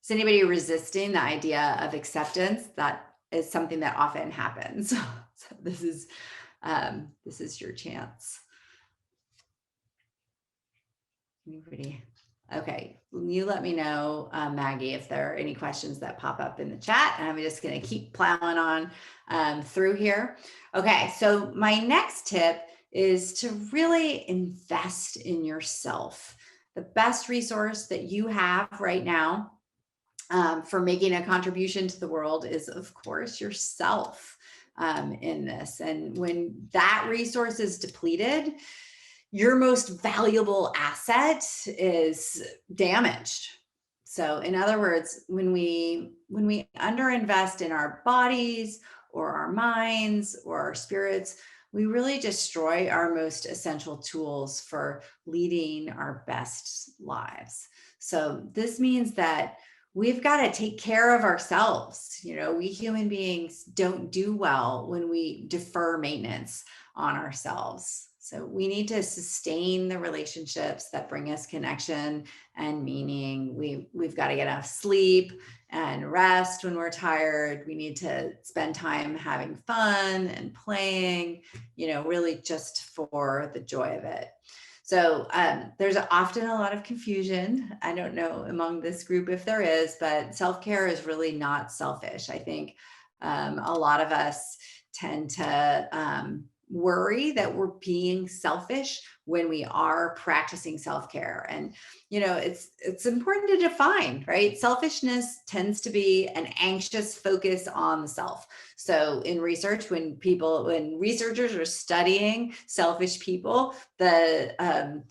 B: is anybody resisting the idea of acceptance? That is something that often happens. So this is your chance. Anybody? Okay, you let me know, Maggie, if there are any questions that pop up in the chat, and I'm just going to keep plowing on through here. Okay, so my next tip is to really invest in yourself. The best resource that you have right now for making a contribution to the world is, of course, yourself in this. And when that resource is depleted, your most valuable asset is damaged. So in other words, when we underinvest in our bodies or our minds or our spirits, we really destroy our most essential tools for leading our best lives. So this means that we've got to take care of ourselves. You know, we human beings don't do well when we defer maintenance on ourselves. So we need to sustain the relationships that bring us connection and meaning. We've got to get enough sleep and rest when we're tired. We need to spend time having fun and playing, you know, really just for the joy of it. So there's often a lot of confusion. I don't know among this group if there is, but self-care is really not selfish. I think a lot of us tend to worry that we're being selfish when we are practicing self-care. And, you know, it's important to define, right? Selfishness tends to be an anxious focus on the self. So in research, when researchers are studying selfish people, the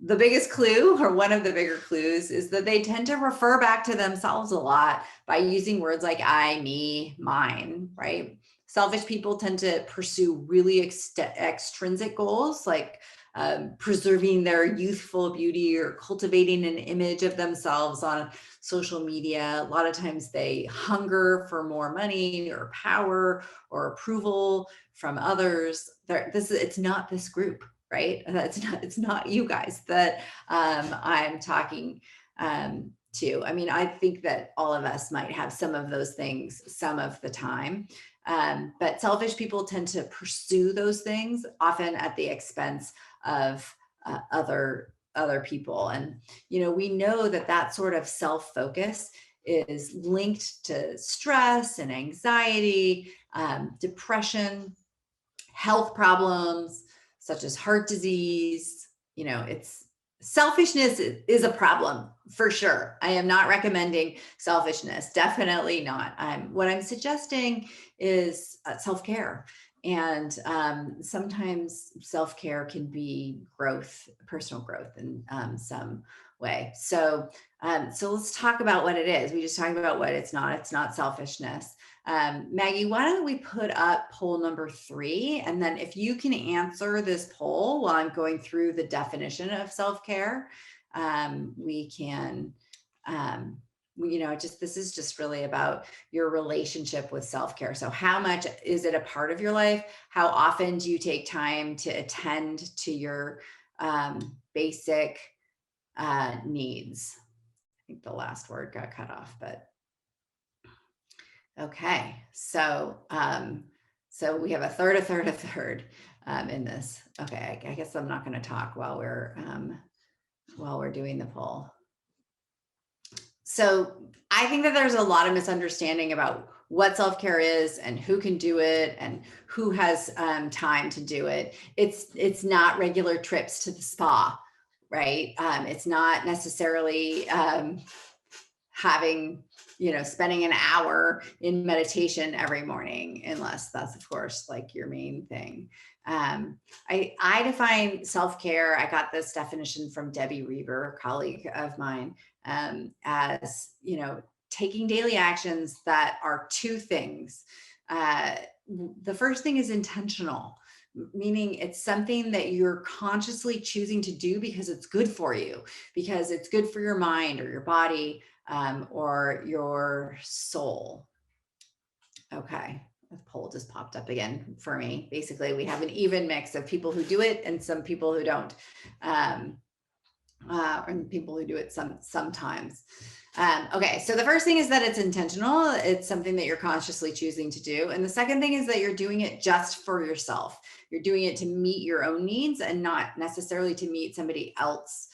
B: biggest clue, or one of the bigger clues, is that they tend to refer back to themselves a lot by using words like I, me, mine, right? Selfish people tend to pursue really extrinsic goals, like preserving their youthful beauty or cultivating an image of themselves on social media. A lot of times they hunger for more money or power or approval from others. It's not this group, right? It's not you guys that I'm talking to. I mean, I think that all of us might have some of those things some of the time. But selfish people tend to pursue those things often at the expense of other people. And, you know, we know that sort of self-focus is linked to stress and anxiety, depression, health problems, such as heart disease. You know, selfishness is a problem for sure. I am not recommending selfishness, definitely not. What I'm suggesting is self-care. And sometimes self-care can be personal growth in some way. So let's talk about what it is. We just talked about what it's not. It's not selfishness. Maggie, why don't we put up poll number 3? And then if you can answer this poll while I'm going through the definition of self-care, we can, you know, this is just really about your relationship with self-care. So how much is it a part of your life? How often do you take time to attend to your basic needs? I think the last word got cut off, but okay. So we have a third in this. Okay, I guess I'm not going to talk while we're doing the poll. So I think that there's a lot of misunderstanding about what self-care is and who can do it and who has time to do it. It's not regular trips to the spa, right? It's not necessarily spending an hour in meditation every morning, unless that's, of course, like your main thing. I define self-care. I got this definition from Debbie Reber, a colleague of mine, as, taking daily actions that are two things. The first thing is intentional, meaning it's something that you're consciously choosing to do because it's good for you, because it's good for your mind or your body, or your soul. Okay. The poll just popped up again for me. Basically, we have an even mix of people who do it and some people who don't, and people who do it sometimes. Okay, so the first thing is that it's intentional. It's something that you're consciously choosing to do. And the second thing is that you're doing it just for yourself. You're doing it to meet your own needs and not necessarily to meet somebody else's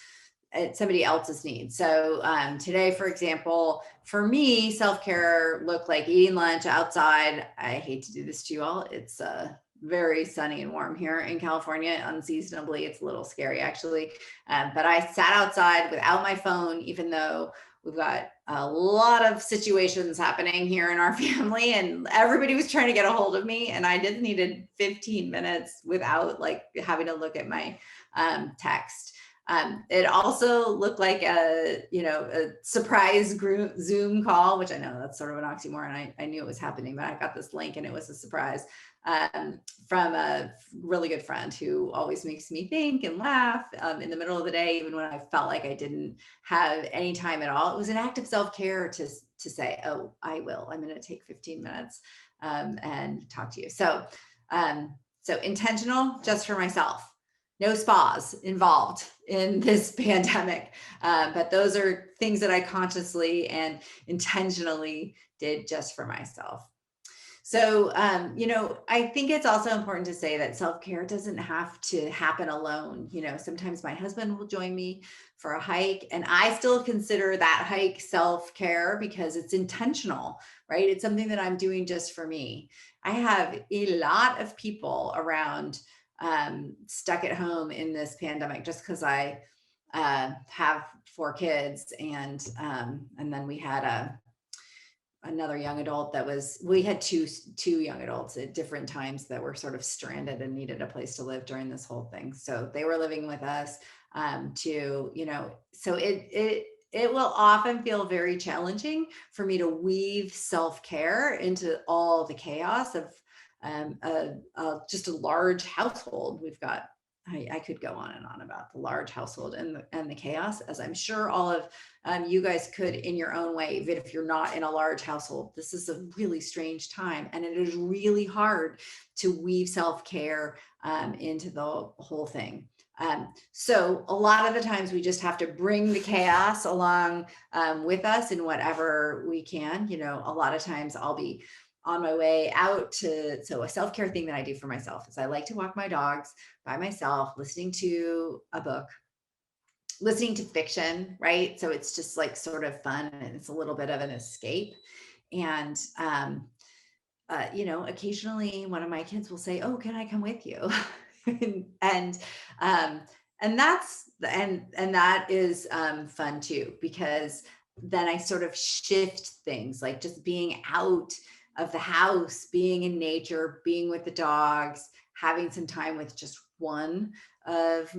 B: needs. So today, for example, for me, self-care looked like eating lunch outside. I hate to do this to you all. It's very sunny and warm here in California. Unseasonably, it's a little scary actually. But I sat outside without my phone, even though we've got a lot of situations happening here in our family and everybody was trying to get a hold of me. And I just needed 15 minutes without like having to look at my text. It also looked like a surprise group Zoom call, which I know that's sort of an oxymoron. I knew it was happening, but I got this link and it was a surprise from a really good friend who always makes me think and laugh in the middle of the day, even when I felt like I didn't have any time at all. It was an act of self-care to say, oh, I'm going to take 15 minutes and talk to you. So intentional, just for myself. No spas involved in this pandemic, but those are things that I consciously and intentionally did just for myself. So, I think it's also important to say that self-care doesn't have to happen alone. Sometimes my husband will join me for a hike and I still consider that hike self-care because it's intentional, right? It's something that I'm doing just for me. I have a lot of people around stuck at home in this pandemic just because I have 4 kids and then we had another young adult we had two young adults at different times that were sort of stranded and needed a place to live during this whole thing. So they were living with us so it will often feel very challenging for me to weave self-care into all the chaos of just a large household. We've got, I could go on and on about the large household and the chaos, as I'm sure all of you guys could in your own way, even if you're not in a large household. This is a really strange time, and it is really hard to weave self-care into the whole thing. So a lot of the times we just have to bring the chaos along with us in whatever we can. A lot of times I'll be on my way out so a self-care thing that I do for myself is I like to walk my dogs by myself, listening to a book, listening to fiction, right? So it's just like sort of fun and it's a little bit of an escape. And, occasionally one of my kids will say, oh, can I come with you? and that is fun too, because then I sort of shift things, like just being out of the house, being in nature, being with the dogs, having some time with just one of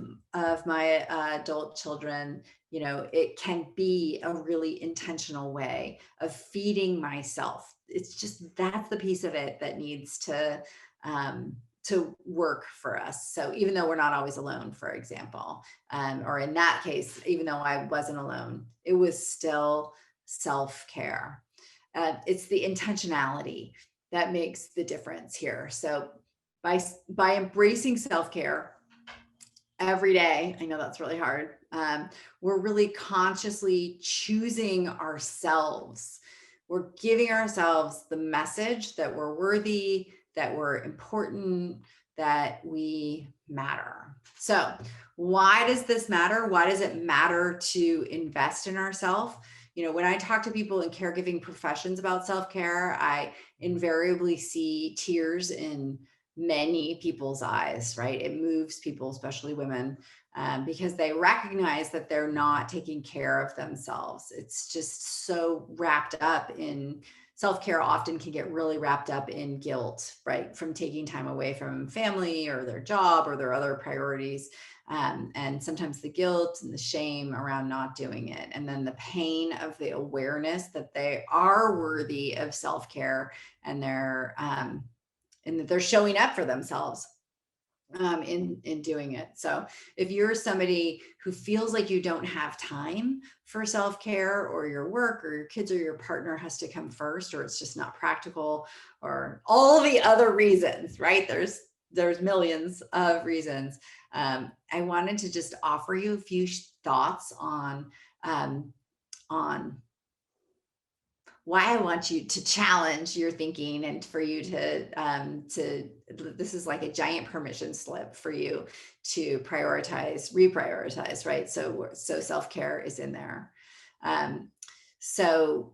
B: my adult children. It can be a really intentional way of feeding myself. It's just, that's the piece of it that needs to work for us. So even though we're not always alone, for example, or in that case, even though I wasn't alone, it was still self-care. It's the intentionality that makes the difference here. So by embracing self-care every day, I know that's really hard. We're really consciously choosing ourselves. We're giving ourselves the message that we're worthy, that we're important, that we matter. So why does this matter? Why does it matter to invest in ourselves? When I talk to people in caregiving professions about self-care, I invariably see tears in many people's eyes, right? It moves people, especially women, because they recognize that they're not taking care of themselves. It's just so wrapped up in self-care often can get really wrapped up in guilt, right? From taking time away from family or their job or their other priorities. And sometimes the guilt and the shame around not doing it. And then the pain of the awareness that they are worthy of self-care and that they're showing up for themselves in doing it. So if you're somebody who feels like you don't have time for self-care, or your work or your kids or your partner has to come first, or it's just not practical, or all the other reasons, right? There's millions of reasons. I wanted to just offer you a few thoughts on why I want you to challenge your thinking, and for you to this is like a giant permission slip for you to reprioritize, right? So self-care is in there. So,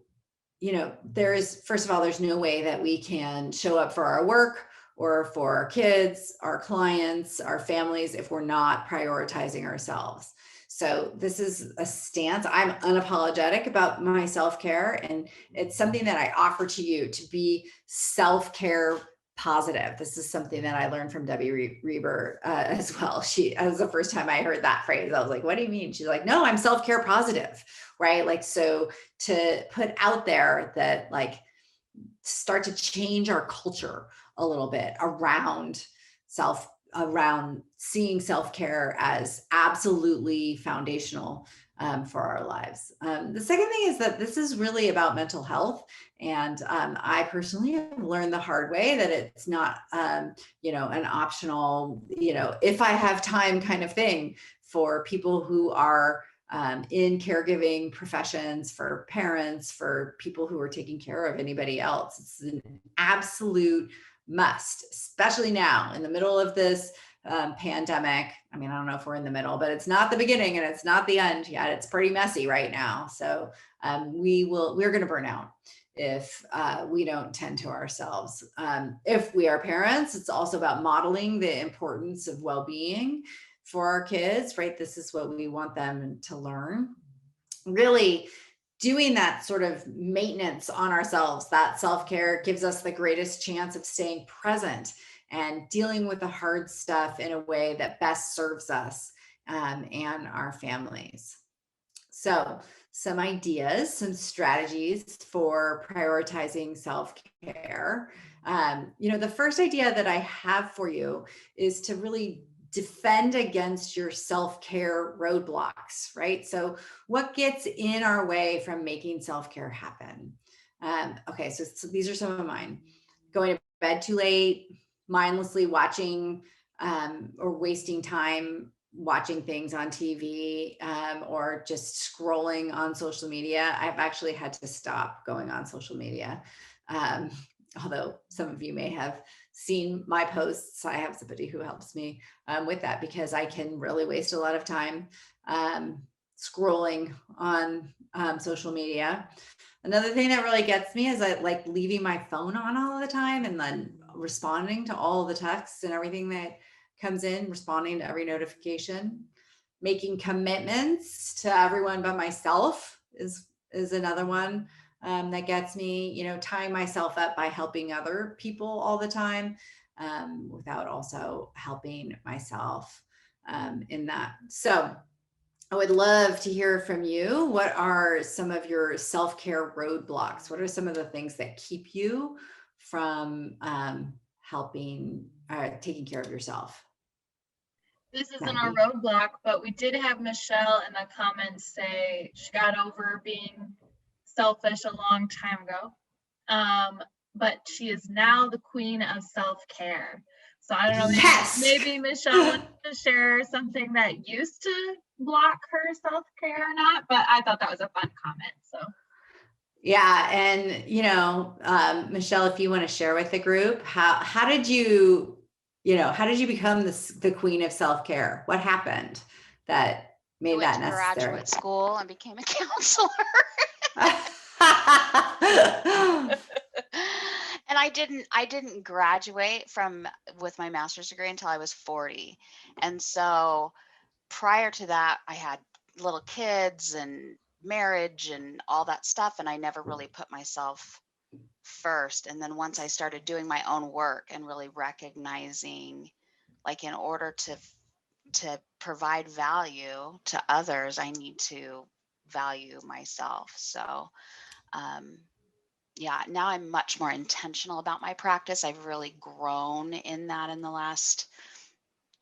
B: first of all, there's no way that we can show up for our work or for our kids, our clients, our families, if we're not prioritizing ourselves. So this is a stance. I'm unapologetic about my self-care, and it's something that I offer to you to be self-care positive. This is something that I learned from Debbie Reber as well. That was the first time I heard that phrase. I was like, what do you mean? She's like, no, I'm self-care positive, right? Like, so to put out there that, like, start to change our culture a little bit around seeing self-care as absolutely foundational for our lives. The second thing is that this is really about mental health. And I personally have learned the hard way that it's not, an optional, if I have time kind of thing for people who are in caregiving professions, for parents, for people who are taking care of anybody else. It's an absolute must, especially now in the middle of this pandemic. I mean, I don't know if we're in the middle, but it's not the beginning and it's not the end yet. It's pretty messy right now. So we're going to burn out if we don't tend to ourselves. If we are parents, it's also about modeling the importance of well-being for our kids, right? This is what we want them to learn. Really doing that sort of maintenance on ourselves, that self-care, gives us the greatest chance of staying present and dealing with the hard stuff in a way that best serves us and our families. So some ideas, some strategies for prioritizing self-care. The first idea that I have for you is to really defend against your self-care roadblocks, right? So what gets in our way from making self-care happen? Okay, so these are some of mine. Going to bed too late, mindlessly watching or wasting time watching things on TV, or just scrolling on social media. I've actually had to stop going on social media. Although some of you may have seen my posts, I have somebody who helps me with that, because I can really waste a lot of time scrolling on social media. Another thing that really gets me is I like leaving my phone on all the time and then responding to all the texts and everything that comes in, responding to every notification. Making commitments to everyone but myself is another one that gets me, tying myself up by helping other people all the time without also helping myself in that. So I would love to hear from you. What are some of your self-care roadblocks? What are some of the things that keep you from taking care of yourself?
A: This isn't a roadblock, but we did have Michelle in the comments say she got over being selfish a long time ago. But she is now the queen of self-care. So I don't know, maybe Michelle wants to share something that used to block her self-care or not, but I thought that was a fun comment. So
B: yeah, and Michelle, if you want to share with the group, how did you become the queen of self-care? What happened that made that necessary?
C: I went to graduate school and became a counselor. And I didn't graduate with my master's degree until I was 40. And so prior to that, I had little kids and marriage and all that stuff. And I never really put myself first. And then once I started doing my own work and really recognizing, like, in order to provide value to others, I need to value myself. So, yeah, now I'm much more intentional about my practice. I've really grown in that in the last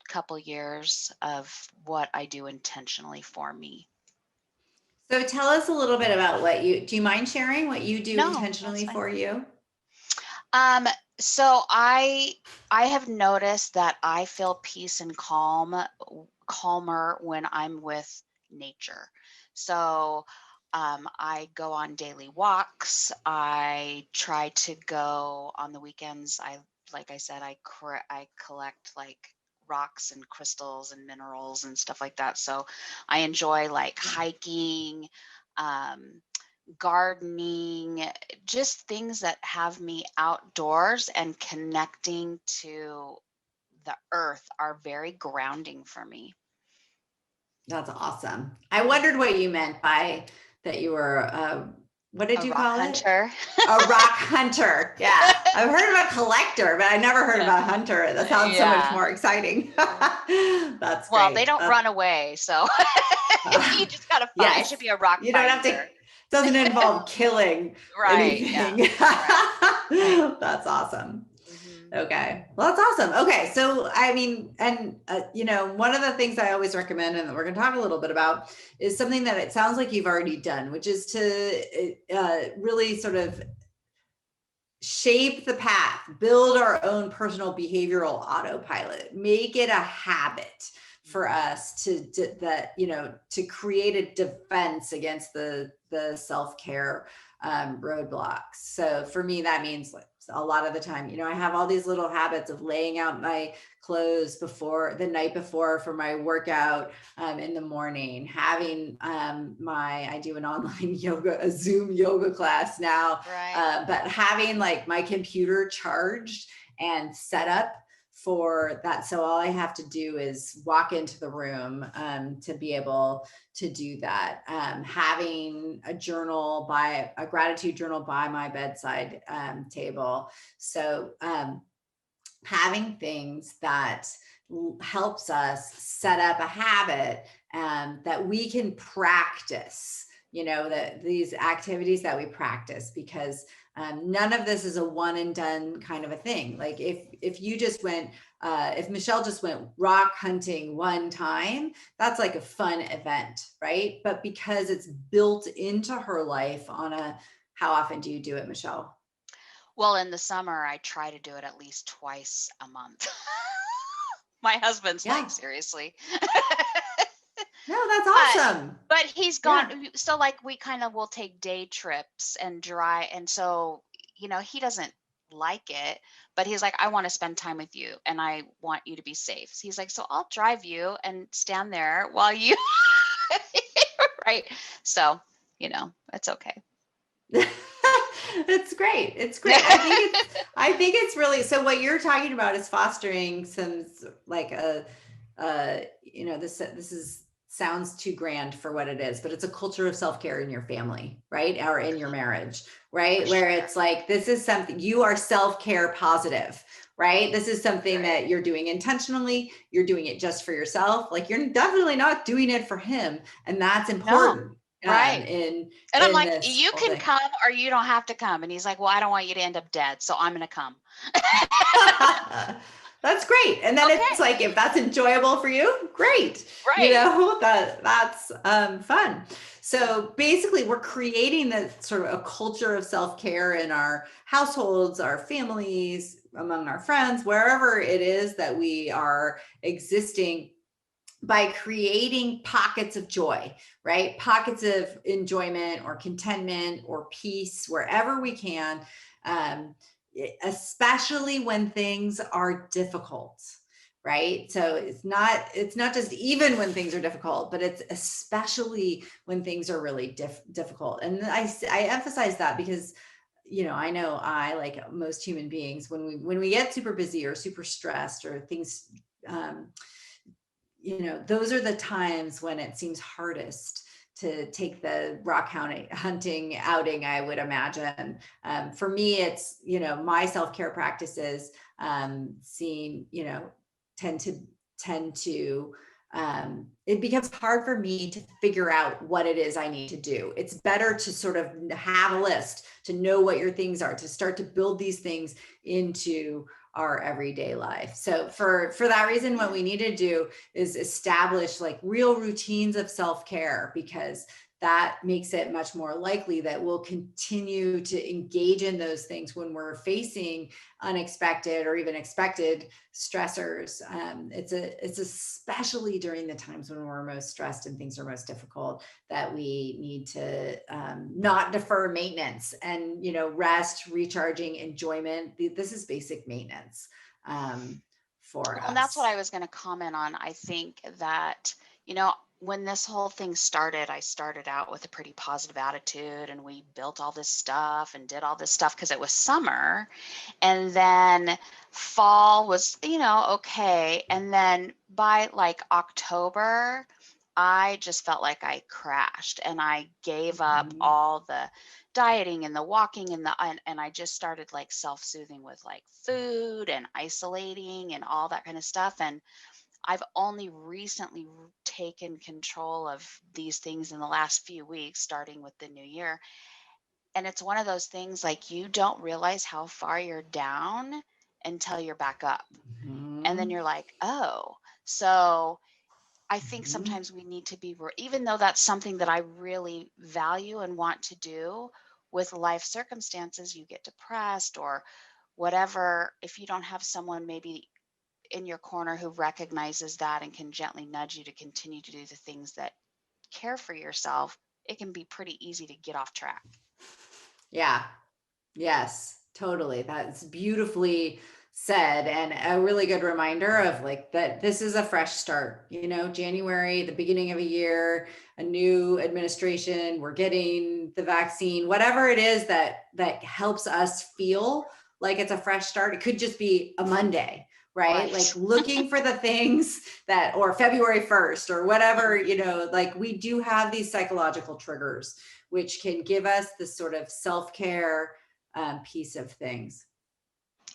C: couple years of what I do intentionally for me.
B: So tell us a little bit about do you mind sharing what you do
C: No,
B: intentionally
C: that's fine.
B: for you?
C: So I have noticed that I feel peace and calmer when I'm with nature. So I go on daily walks. I try to go on the weekends. Like I said, I collect like rocks and crystals and minerals and stuff like that. So I enjoy like hiking, um, gardening, just things that have me outdoors and connecting to the earth are very grounding for me.
B: That's awesome. I wondered what you meant by that you were, what did
C: A
B: you
C: rock
B: call it?
C: hunter.
B: A rock hunter. Yeah. I've heard about collector, but I never heard about hunter. That sounds so much more exciting. That's
C: Well,
B: great.
C: they don't run away, so you just gotta find. I
B: Yes.
C: should be a rock
B: You don't have to,
C: finder.
B: doesn't involve killing
C: Right. Yeah.
B: anything.
C: Right.
B: That's awesome.
C: Mhm.
B: Okay. Well, that's awesome. Okay. So, I mean, and, one of the things I always recommend and that we're going to talk a little bit about is something that it sounds like you've already done, which is to really sort of shape the path, build our own personal behavioral autopilot, make it a habit for us to create a defense against the self-care roadblocks. So for me, that means like a lot of the time, I have all these little habits of laying out my clothes before the night before for my workout in the morning, having I do an online a Zoom yoga class now,
C: Right.
B: but having like my computer charged and set up for that. So all I have to do is walk into the room to be able to do that. Having a gratitude journal by my bedside table. So having things that helps us set up a habit that we can practice, that these activities that we practice, because none of this is a one and done kind of a thing. Like if you just went, if Michelle just went rock hunting one time, that's like a fun event, right? But because it's built into her life how often do you do it, Michelle?
C: Well, in the summer, I try to do it at least twice a month. My husband's like, seriously.
B: No, that's awesome.
C: But he's gone. So like we kind of will take day trips and drive. And so, he doesn't like it, but he's like, I want to spend time with you and I want you to be safe. So he's like, so I'll drive you and stand there while you, right. So, it's okay.
B: It's great. It's great. I think it's really, so what you're talking about is fostering some like this sounds too grand for what it is, but it's a culture of self-care in your family, right? Or in your marriage, right? Where it's like, this is something you are self-care positive, right? This is something that you're doing intentionally. You're doing it just for yourself. Like you're definitely not doing it for him. And that's important.
C: No. Right.
B: And
C: I'm like, you can come or you don't have to come. And he's like, well, I don't want you to end up dead. So I'm going to come.
B: That's great. And then it's like, if that's enjoyable for you, great.
C: Right.
B: That's fun. So basically we're creating the sort of a culture of self-care in our households, our families, among our friends, wherever it is that we are existing, by creating pockets of joy, right? Pockets of enjoyment or contentment or peace wherever we can, especially when things are difficult, right? So it's not just even when things are difficult, but it's especially when things are really difficult. And I emphasize that because I know like most human beings, when we get super busy or super stressed or things, those are the times when it seems hardest take the rock hunting outing, I would imagine. For me, it's, my self-care practices seem, tend to it becomes hard for me to figure out what it is I need to do. It's better to sort of have a list, to know what your things are, to start to build these things into our everyday life. So for that reason, what we need to do is establish like real routines of self-care, because that makes it much more likely that we'll continue to engage in those things when we're facing unexpected or even expected stressors. It's especially during the times when we're most stressed and things are most difficult that we need to not defer maintenance and, rest, recharging, enjoyment. This is basic maintenance for us.
C: And that's what I was going to comment on. I think that, when this whole thing started, I started out with a pretty positive attitude, and we built all this stuff and did all this stuff because it was summer. And then fall was, okay. And then by like October, I just felt like I crashed, and I gave up all the dieting and the walking and I just started like self-soothing with like food and isolating and all that kind of stuff. And I've only recently taken control of these things in the last few weeks, starting with the new year. And it's one of those things, like, you don't realize how far you're down until you're back up. And then you're like, oh. So I think sometimes we need to be, even though that's something that I really value and want to do, with life circumstances, you get depressed or whatever. If you don't have someone maybe in your corner who recognizes that and can gently nudge you to continue to do the things that care for yourself, it can be pretty easy to get off track.
B: Yeah. Yes, totally. That's beautifully said, and a really good reminder of like that this is a fresh start. January, the beginning of a year, a new administration, we're getting the vaccine, whatever it is that helps us feel like it's a fresh start. It could just be a Monday, right? Like looking for the things that, or February 1st or whatever, like we do have these psychological triggers, which can give us this sort of self-care piece of things.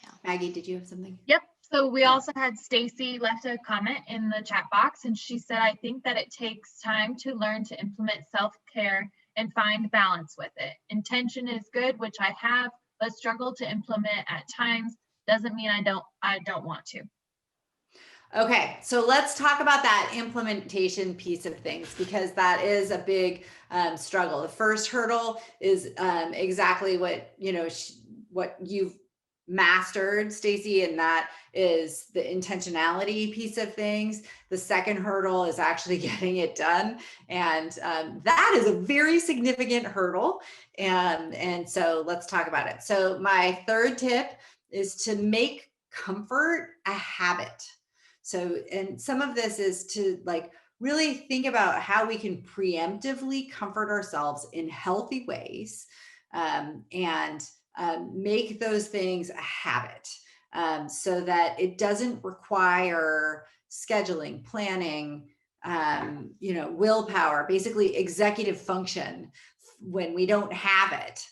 B: Yeah. Maggie, did you have something?
A: Yep. So we also had Stacy left a comment in the chat box, and she said, I think that it takes time to learn to implement self-care and find balance with it. Intention is good, which I have, but struggle to implement at times. Doesn't mean I don't want to.
B: Okay, so let's talk about that implementation piece of things, because that is a big struggle. The first hurdle is exactly what what you've mastered, Stacy, and that is the intentionality piece of things. The second hurdle is actually getting it done, and that is a very significant hurdle. And so let's talk about it. So my third tip is to make comfort a habit. So, and some of this is to like really think about how we can preemptively comfort ourselves in healthy ways, and make those things a habit, so that it doesn't require scheduling, planning, willpower, basically executive function when we don't have it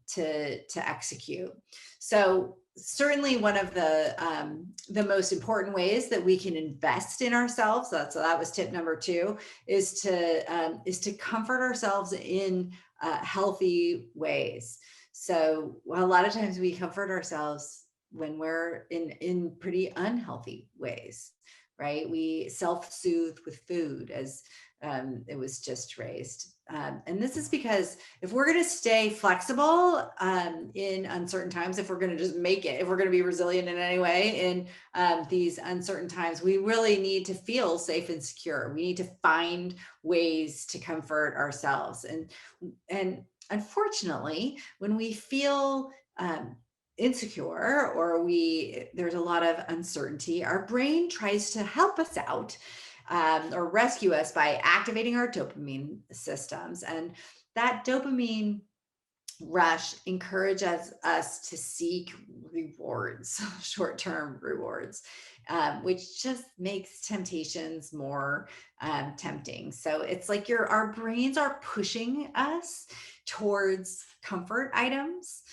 B: to execute. So certainly one of the most important ways that we can invest in ourselves, so that was tip number 2, is to comfort ourselves in healthy ways. So a lot of times we comfort ourselves when we're in pretty unhealthy ways, right? We self-soothe with food, as it was just raised. And this is because if we're going to stay flexible in uncertain times, if we're going to just make it, if we're going to be resilient in any way in these uncertain times, we really need to feel safe and secure. We need to find ways to comfort ourselves. And unfortunately, when we feel insecure or there's a lot of uncertainty, our brain tries to help us out or rescue us by activating our dopamine systems. And that dopamine rush encourages us to seek rewards, short-term rewards, which just makes temptations more tempting. So it's like our brains are pushing us towards comfort items,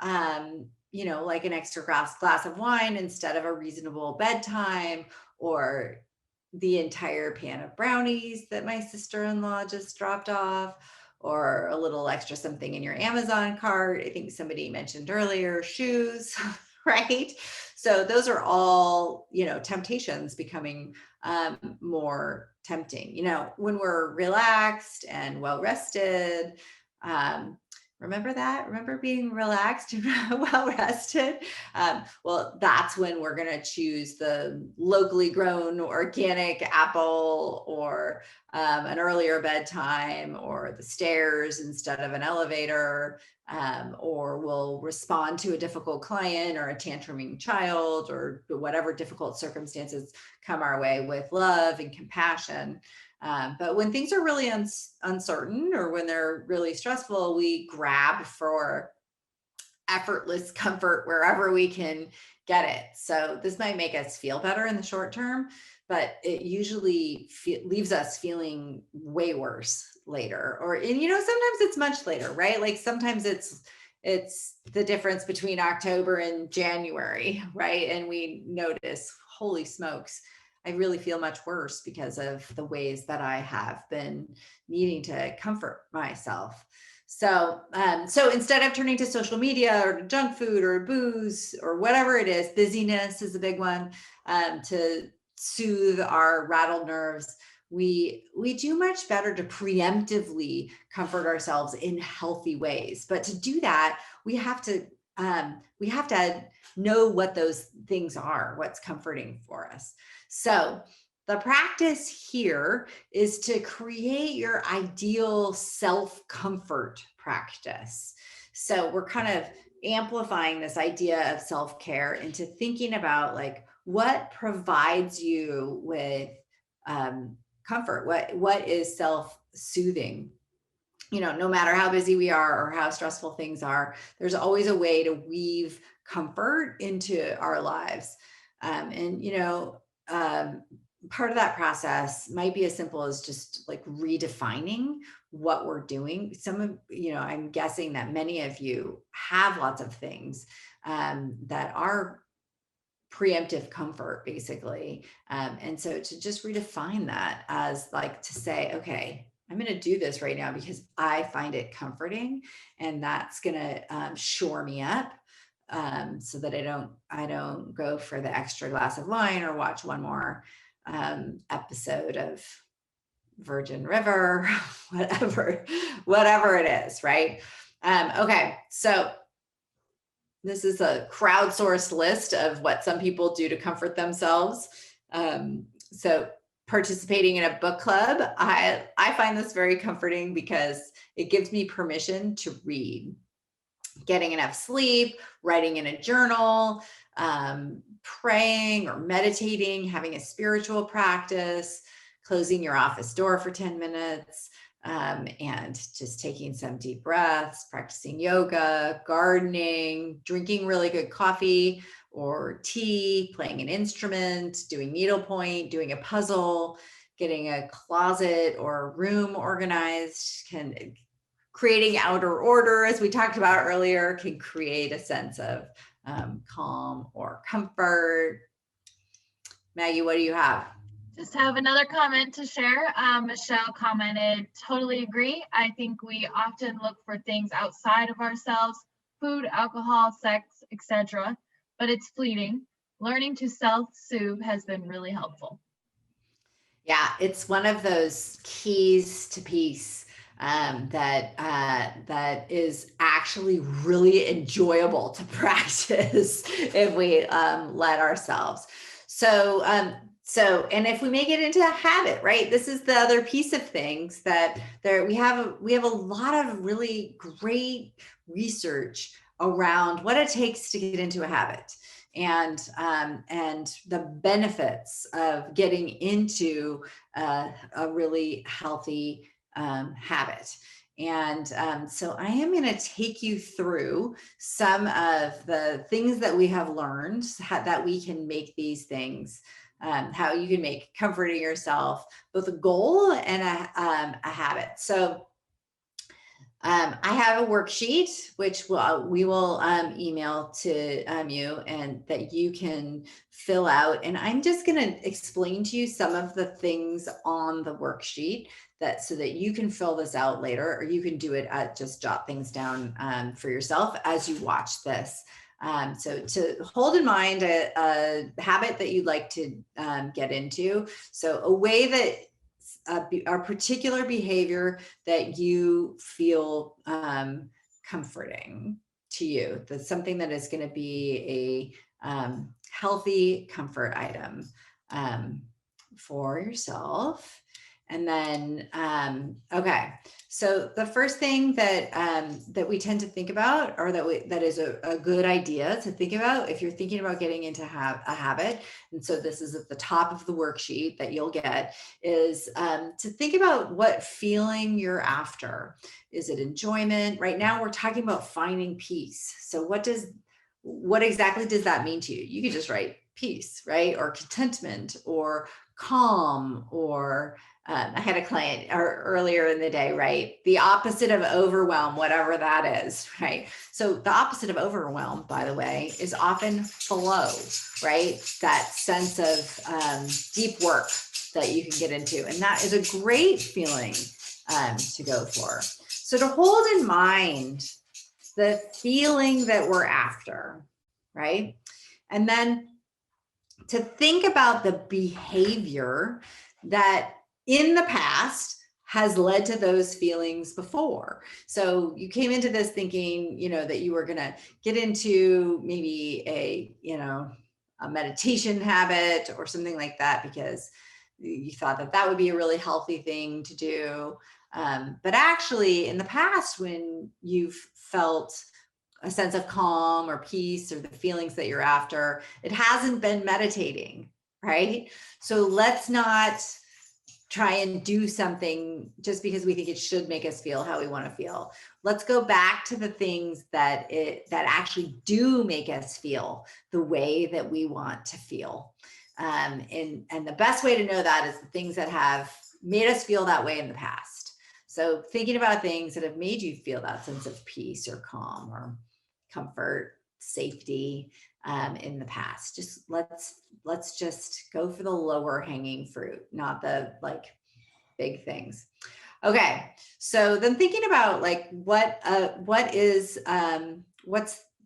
B: like an extra glass of wine instead of a reasonable bedtime, or the entire pan of brownies that my sister-in-law just dropped off, or a little extra something in your Amazon cart. I think somebody mentioned earlier, shoes, right? So those are all, temptations becoming more tempting. When we're relaxed and well rested, remember that? Remember being relaxed and well rested? Well, that's when we're going to choose the locally grown organic apple, or an earlier bedtime, or the stairs instead of an elevator, or we'll respond to a difficult client or a tantruming child, or whatever difficult circumstances come our way, with love and compassion. But when things are really uncertain, or when they're really stressful, we grab for effortless comfort wherever we can get it. So this might make us feel better in the short term, but it usually leaves us feeling way worse later. Sometimes it's much later, right? Like sometimes it's the difference between October and January, right? And we notice, holy smokes, I really feel much worse because of the ways that I have been needing to comfort myself. So instead of turning to social media or to junk food or booze or whatever it is, busyness is a big one, to soothe our rattled nerves, we do much better to preemptively comfort ourselves in healthy ways. But to do that, we have to know what those things are, what's comforting for us. So the practice here is to create your ideal self-comfort practice. So we're kind of amplifying this idea of self-care into thinking about like what provides you with comfort, what is self-soothing. No matter how busy we are or how stressful things are, there's always a way to weave comfort into our lives. Part of that process might be as simple as just like redefining what we're doing. I'm guessing that many of you have lots of things that are preemptive comfort, basically. And so to just redefine that as like to say, okay, I'm going to do this right now because I find it comforting, and that's going to shore me up, so that I don't go for the extra glass of wine or watch one more episode of Virgin River, whatever it is, right? Okay, so this is a crowdsourced list of what some people do to comfort themselves. So participating in a book club, I find this very comforting because it gives me permission to read. Getting enough sleep, writing in a journal, praying or meditating, having a spiritual practice, closing your office door for 10 minutes, and just taking some deep breaths, practicing yoga, gardening, drinking really good coffee or tea, playing an instrument, doing needlepoint, doing a puzzle, getting a closet or room organized, creating outer order, as we talked about earlier, can create a sense of calm or comfort. Maggie, what do you have?
A: Just have another comment to share. Michelle commented, totally agree. I think we often look for things outside of ourselves, food, alcohol, sex, etc., but it's fleeting. Learning to self-soothe has been really helpful.
B: Yeah, it's one of those keys to peace that is actually really enjoyable to practice if we let ourselves. So, and if we make it into a habit, right? This is the other piece of things that we have a lot of really great research around what it takes to get into a habit, and the benefits of getting into a really healthy habit. And so I am going to take you through some of the things that we have learned, that we can make these things, how you can make comforting yourself both a goal and a habit. So I have a worksheet, which we will email to you, and that you can fill out. And I'm just going to explain to you some of the things on the worksheet, that so that you can fill this out later, or you can do it just jot things down for yourself as you watch this. So to hold in mind a habit that you'd like to get into. So a way that a particular behavior that you feel comforting to you. That's something that is going to be a healthy comfort item for yourself. And then, okay. So the first thing that that we tend to think about, or that is a good idea to think about if you're thinking about getting into a habit, and so this is at the top of the worksheet that you'll get, is to think about what feeling you're after. Is it enjoyment? Right now we're talking about finding peace. So what exactly does that mean to you? You could just write peace, right? Or contentment, or calm, or I had a client earlier in the day, right? The opposite of overwhelm, whatever that is, right? So the opposite of overwhelm, by the way, is often flow, right? That sense of deep work that you can get into. And that is a great feeling to go for. So to hold in mind the feeling that we're after, right? And then to think about the behavior that in the past has led to those feelings before. So you came into this thinking, that you were going to get into maybe a meditation habit or something like that, because you thought that would be a really healthy thing to do. But actually in the past, when you've felt a sense of calm or peace or the feelings that you're after, it hasn't been meditating, right? So let's not try and do something just because we think it should make us feel how we want to feel. Let's go back to the things that actually do make us feel the way that we want to feel. And the best way to know that is the things that have made us feel that way in the past. So thinking about things that have made you feel that sense of peace or calm or comfort, safety in the past. Just let's just go for the lower hanging fruit, not the big things. Okay, so then thinking about what's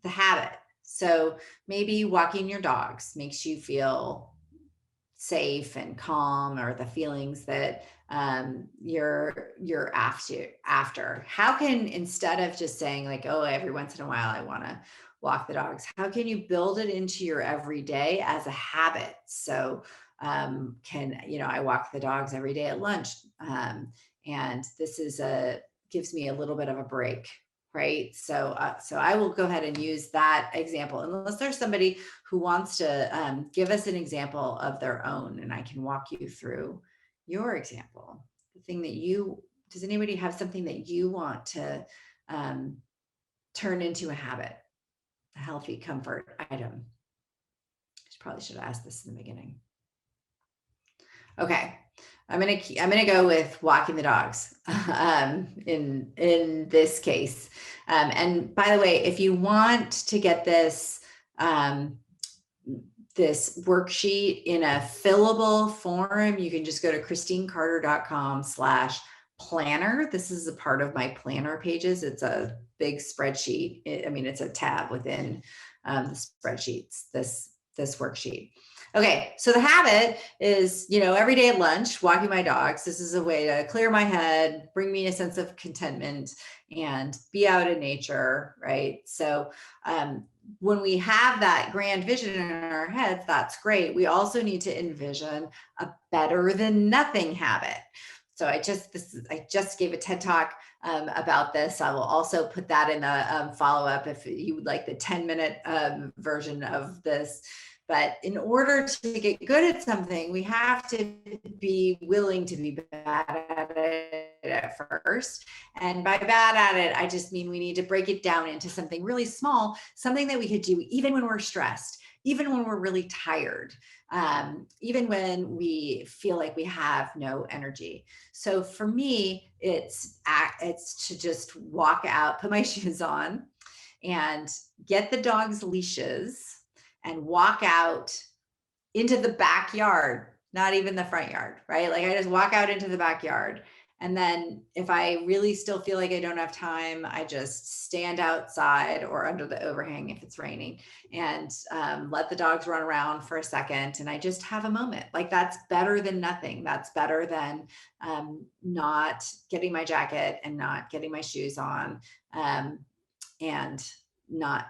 B: the habit. So maybe walking your dogs makes you feel safe and calm, or the feelings that you're after. How can, instead of just saying oh, every once in a while I want to walk the dogs, how can you build it into your everyday as a habit? So I walk the dogs every day at lunch, and this gives me a little bit of a break, right? So I will go ahead and use that example, unless there's somebody who wants to give us an example of their own, and I can walk you through your example. Does anybody have something that you want to turn into a habit, a healthy comfort item? I probably should have asked this in the beginning. Okay, I'm gonna go with walking the dogs in this case. And by the way, if you want to get this this worksheet in a fillable form, you can just go to christinecarter.com/planner. This is a part of my planner pages. It's a big spreadsheet. It's a tab within the spreadsheets, this worksheet. Okay, so the habit is, every day at lunch, walking my dogs. This is a way to clear my head, bring me a sense of contentment, and be out in nature, right? So when we have that grand vision in our heads, that's great. We also need to envision a better than nothing habit. So I just gave a TED Talk about this. I will also put that in the follow-up if you would like the 10-minute version of this. But in order to get good at something, we have to be willing to be bad at it at first. And by bad at it, I just mean we need to break it down into something really small, something that we could do even when we're stressed, even when we're really tired, even when we feel like we have no energy. So for me, it's to just walk out, put my shoes on, and get the dog's leashes and walk out into the backyard, not even the front yard, right? Like I just walk out into the backyard. And then if I really still feel like I don't have time, I just stand outside or under the overhang if it's raining, and let the dogs run around for a second. And I just have a moment. Like that's better than nothing. That's better than not getting my jacket and not getting my shoes on, and not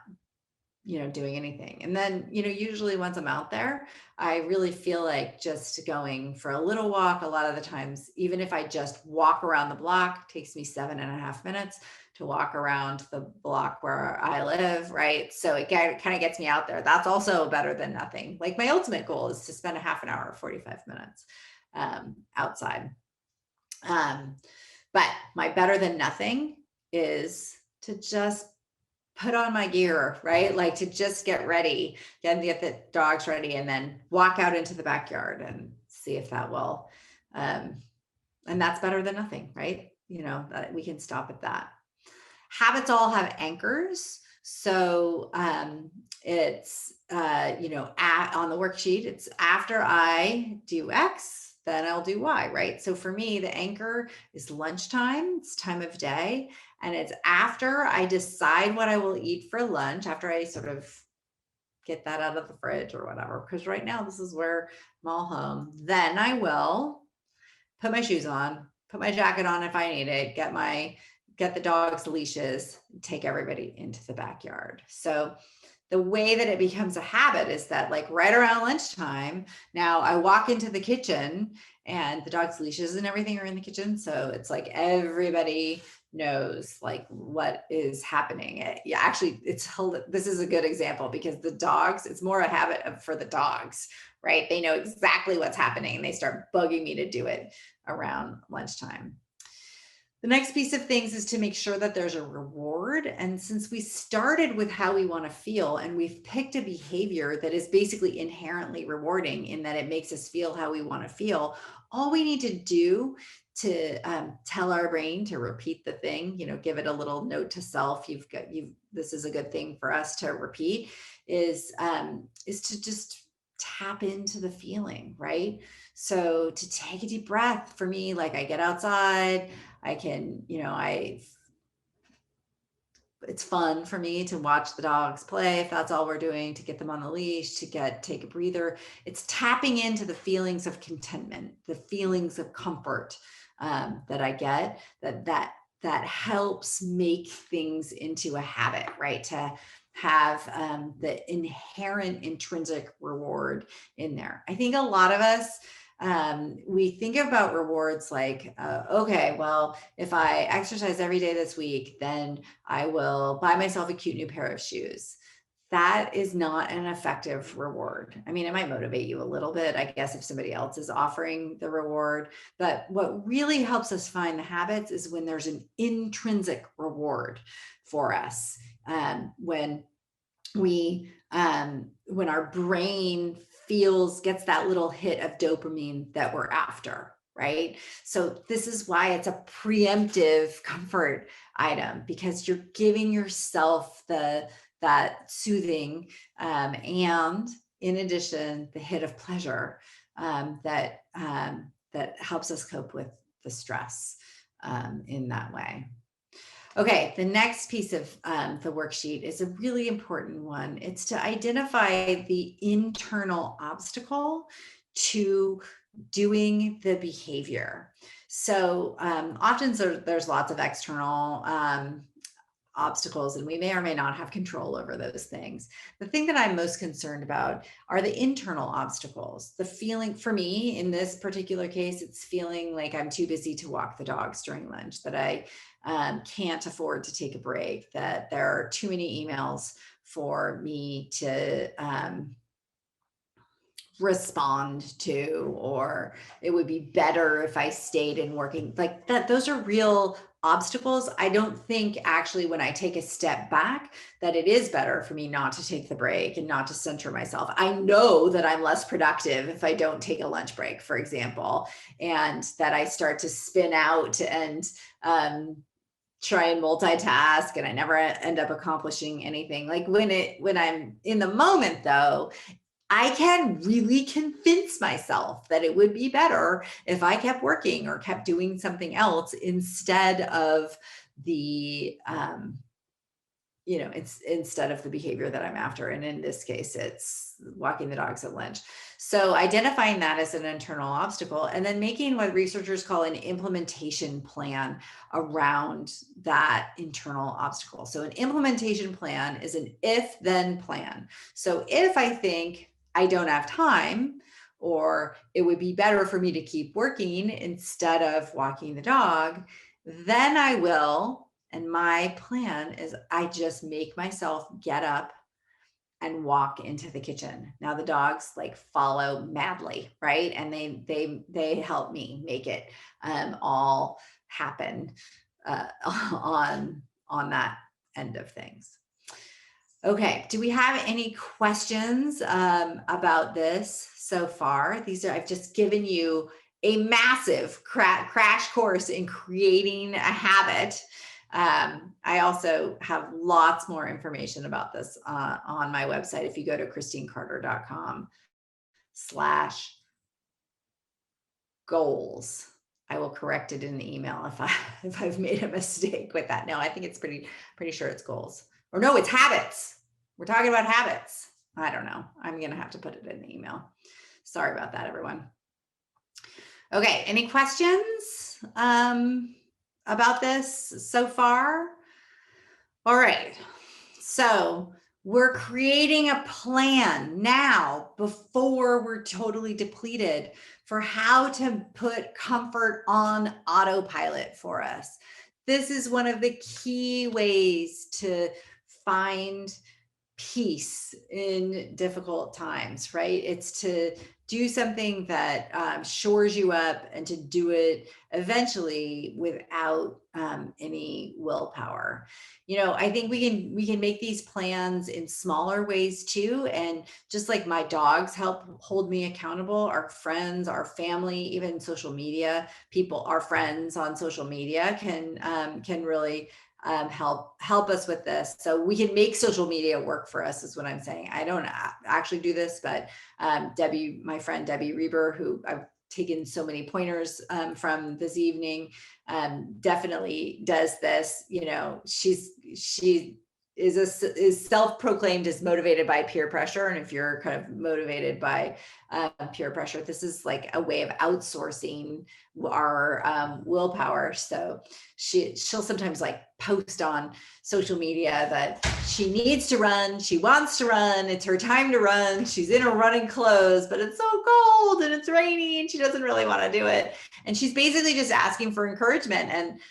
B: doing anything. And then, usually once I'm out there, I really feel like just going for a little walk. A lot of the times, even if I just walk around the block, it takes me 7.5 minutes to walk around the block where I live, right? So it kind of gets me out there. That's also better than nothing. Like my ultimate goal is to spend a half an hour or 45 minutes outside. But my better than nothing is to just put on my gear, right? Like to just get ready, get the dogs ready, and then walk out into the backyard and see if that will. And that's better than nothing, right? That we can stop at that. Habits all have anchors. So it's, on the worksheet, it's after I do X, then I'll do Y, right? So for me, the anchor is lunchtime, it's time of day. And it's after I decide what I will eat for lunch, after I sort of get that out of the fridge or whatever, because right now this is where I'm all home. Then I will put my shoes on, put my jacket on if I need it, get the dog's leashes, take everybody into the backyard. So the way that it becomes a habit is that like right around lunchtime, now I walk into the kitchen and the dog's leashes and everything are in the kitchen. So it's like everybody knows like what is happening. Yeah, actually this is a good example because the dogs, it's more a habit for the dogs, right? They know exactly what's happening and they start bugging me to do it around lunchtime. The next piece of things is to make sure that there's a reward. And since we started with how we want to feel and we've picked a behavior that is basically inherently rewarding in that it makes us feel how we want to feel, all we need to do to tell our brain to repeat the thing, give it a little note to self, this is a good thing for us to repeat, is to just tap into the feeling, right? So to take a deep breath, for me, like I get outside, I can, it's fun for me to watch the dogs play if that's all we're doing, to get them on the leash, take a breather. It's tapping into the feelings of contentment, the feelings of comfort that I get, that helps make things into a habit, right? To have the inherent intrinsic reward in there. I think a lot of us, we think about rewards like, okay, well, if I exercise every day this week, then I will buy myself a cute new pair of shoes. That is not an effective reward. I mean, it might motivate you a little bit, I guess, if somebody else is offering the reward. But what really helps us find the habits is when there's an intrinsic reward for us. When our brain gets that little hit of dopamine that we're after, right? So this is why it's a preemptive comfort item, because you're giving yourself that soothing, and in addition, the hit of pleasure that helps us cope with the stress in that way. Okay, the next piece of the worksheet is a really important one. It's to identify the internal obstacle to doing the behavior. So often there's lots of external obstacles, and we may or may not have control over those things. The thing that I'm most concerned about are the internal obstacles. The feeling, for me in this particular case, it's feeling like I'm too busy to walk the dogs during lunch, that I can't afford to take a break, that there are too many emails for me to respond to, or it would be better if I stayed in working like that. Those are real obstacles. I don't think actually when I take a step back that it is better for me not to take the break and not to center myself. I know that I'm less productive if I don't take a lunch break, for example, and that I start to spin out and try and multitask, and I never end up accomplishing anything. Like when I'm in the moment though, I can really convince myself that it would be better if I kept working or kept doing something else instead of the, it's instead of the behavior that I'm after. And in this case, it's walking the dogs at lunch. So identifying that as an internal obstacle and then making what researchers call an implementation plan around that internal obstacle. So an implementation plan is an if-then plan. So if I think I don't have time, or it would be better for me to keep working instead of walking the dog, then I will. And my plan is I just make myself get up and walk into the kitchen. Now the dogs like follow madly, right? And they help me make it all happen on that end of things. Okay, do we have any questions about this so far? I've just given you a massive crash course in creating a habit. I also have lots more information about this on my website. If you go to christinecarter.com/goals, I will correct it in the email if I've made a mistake with that. No, I think it's pretty sure it's goals. Or no, it's habits. We're talking about habits. I don't know. I'm going to have to put it in the email. Sorry about that, everyone. Okay, any questions about this so far? All right, so we're creating a plan now before we're totally depleted for how to put comfort on autopilot for us. This is one of the key ways to find peace in difficult times, right? It's to do something that shores you up and to do it eventually without any willpower. I think we can make these plans in smaller ways too. And just like my dogs help hold me accountable, our friends, our family, even social media people, our friends on social media can really help us with this. So we can make social media work for us is what I'm saying. I don't actually do this, but my friend Debbie Reber, who I've taken so many pointers from this evening, definitely does this. She is self-proclaimed as motivated by peer pressure. And if you're kind of motivated by peer pressure, this is like a way of outsourcing our willpower. So she'll sometimes like post on social media that she needs to run, she wants to run, it's her time to run, she's in her running clothes, but it's so cold and it's rainy and she doesn't really want to do it. And she's basically just asking for encouragement, and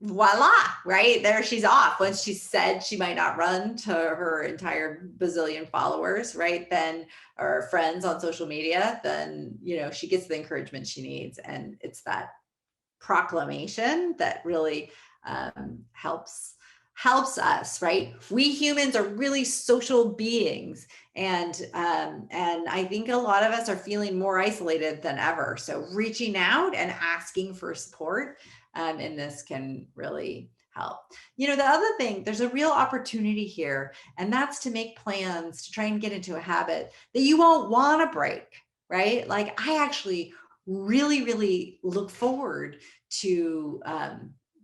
B: voila, right there she's off. Once she said she might not run to her entire bazillion followers, right then, or friends on social media, then she gets the encouragement she needs. And it's that proclamation that really helps us, right? We humans are really social beings, and I think a lot of us are feeling more isolated than ever. So reaching out and asking for support in this can really help. The other thing, there's a real opportunity here, and that's to make plans to try and get into a habit that you won't want to break, right? Like I actually really, really look forward to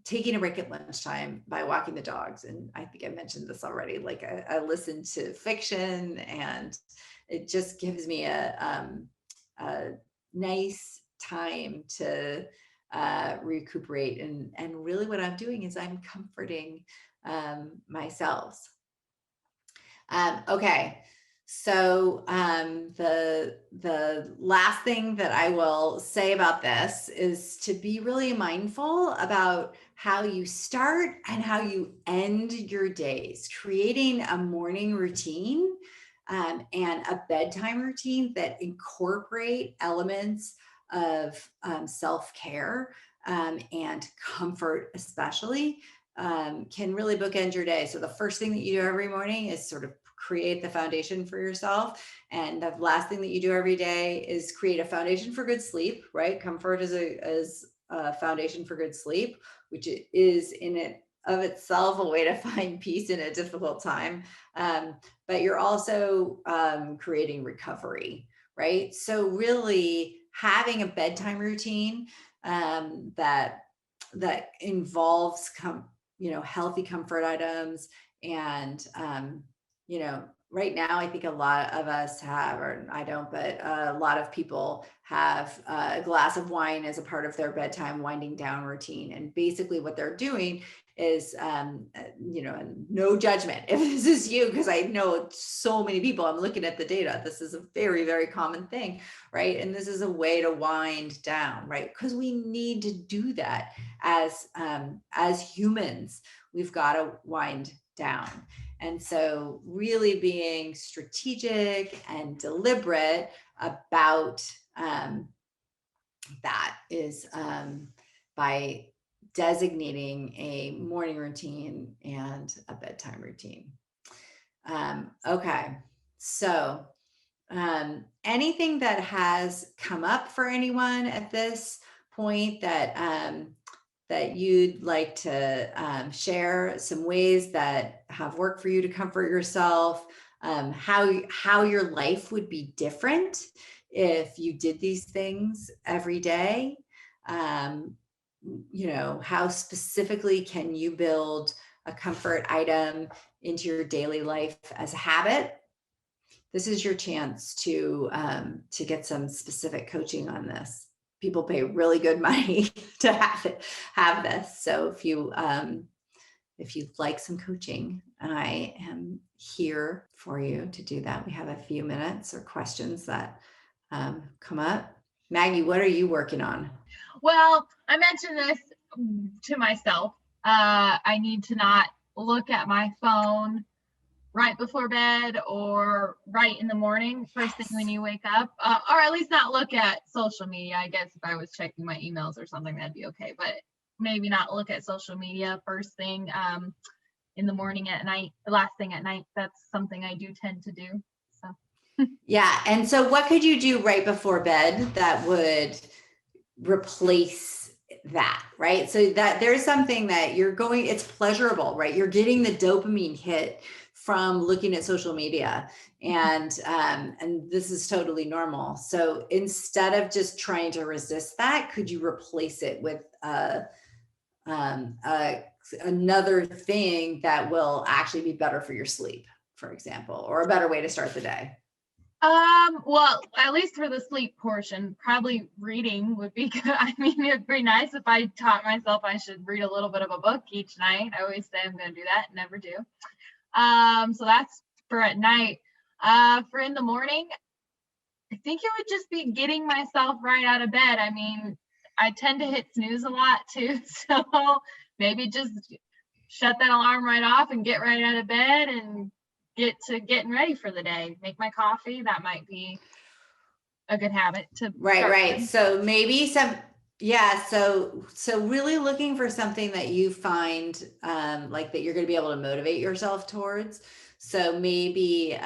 B: taking a break at lunchtime by walking the dogs. And I think I mentioned this already, like I listen to fiction, and it just gives me a nice time to recuperate. And really what I'm doing is I'm comforting myself. Okay. So the last thing that I will say about this is to be really mindful about how you start and how you end your days. Creating a morning routine and a bedtime routine that incorporate elements of self-care and comfort especially can really bookend your day. So the first thing that you do every morning is sort of create the foundation for yourself. And the last thing that you do every day is create a foundation for good sleep, right? Comfort is a foundation for good sleep, which is in it of itself a way to find peace in a difficult time. But you're also creating recovery, right? So really having a bedtime routine that involves healthy comfort items and right now I think a lot of us have, or I don't, but a lot of people have a glass of wine as a part of their bedtime winding down routine. And basically what they're doing is, and no judgment if this is you, because I know so many people, I'm looking at the data, this is a very, very common thing, right? And this is a way to wind down, right? Because we need to do that as humans, we've got to wind down. And so really being strategic and deliberate about that is by designating a morning routine and a bedtime routine. Okay, so anything that has come up for anyone at this point that you'd like to share, some ways that have worked for you to comfort yourself, how your life would be different if you did these things every day. How specifically can you build a comfort item into your daily life as a habit? This is your chance to get some specific coaching on this. People pay really good money to have this. So if you'd like some coaching, I am here for you to do that. We have a few minutes or questions that come up. Maggie, what are you working on?
A: Well, I mentioned this to myself. I need to not look at my phone right before bed or right in the morning, first thing when you wake up, or at least not look at social media. I guess if I was checking my emails or something, that'd be okay, but maybe not look at social media first thing in the morning, at night, the last thing at night. That's something I do tend to do. So
B: yeah. And so what could you do right before bed that would replace that, right? So that there's something that it's pleasurable, right? You're getting the dopamine hit from looking at social media, and this is totally normal. So instead of just trying to resist that, could you replace it with another thing that will actually be better for your sleep, for example, or a better way to start the day?
A: Well, at least for the sleep portion, probably reading would be good. I mean, it'd be nice if I taught myself I should read a little bit of a book each night. I always say I'm going to do that, never do. So that's for at night. For in the morning, I think it would just be getting myself right out of bed. I mean, I tend to hit snooze a lot too, so maybe just shut that alarm right off and get right out of bed and get to getting ready for the day. Make my coffee. That might be a good habit to
B: right. So maybe so really looking for something that you find like that you're going to be able to motivate yourself towards. So maybe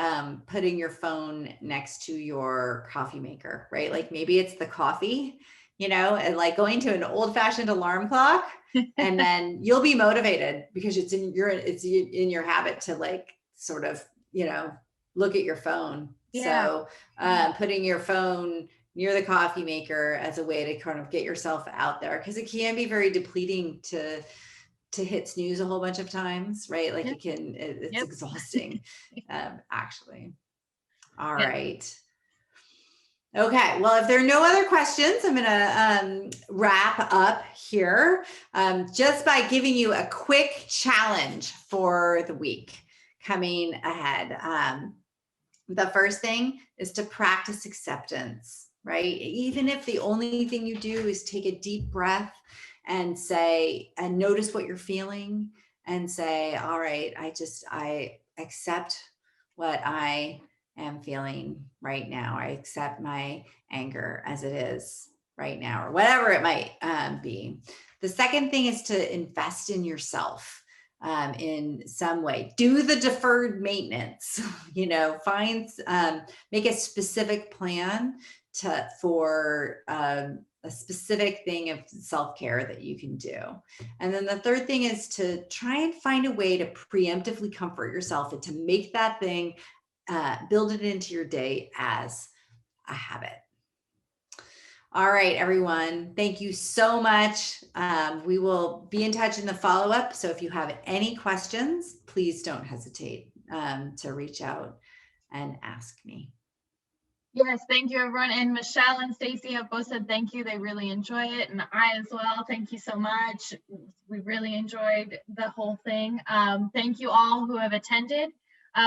B: putting your phone next to your coffee maker, right? Like maybe it's the coffee, and like going to an old-fashioned alarm clock, and then you'll be motivated because it's in your habit to like sort of, look at your phone. Yeah. So putting your phone near the coffee maker as a way to kind of get yourself out there, because it can be very depleting to hit snooze a whole bunch of times, right? Like it's exhausting, actually. All right. Okay, well, if there are no other questions, I'm going to wrap up here just by giving you a quick challenge for the week coming ahead. The first thing is to practice acceptance, right? Even if the only thing you do is take a deep breath and notice what you're feeling and say, all right, I accept what I am feeling right now. I accept my anger as it is right now, or whatever it might be. The second thing is to invest in yourself in some way. Do the deferred maintenance, make a specific plan for a specific thing of self-care that you can do. And then the third thing is to try and find a way to preemptively comfort yourself and to make that thing, build it into your day as a habit. All right, everyone. Thank you so much. We will be in touch in the follow-up. So if you have any questions, please don't hesitate to reach out and ask me.
A: Yes, thank you, everyone. And Michelle and Stacy have both said thank you. They really enjoy it. And I as well. Thank you so much. We really enjoyed the whole thing. Thank you all who have attended.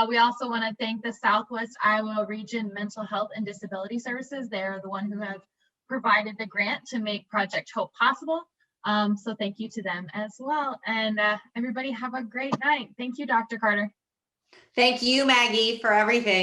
A: We also want to thank the Southwest Iowa Region Mental Health and Disability Services. They're the one who have provided the grant to make Project Hope possible. So thank you to them as well. And everybody have a great night. Thank you, Dr. Carter.
B: Thank you, Maggie, for everything.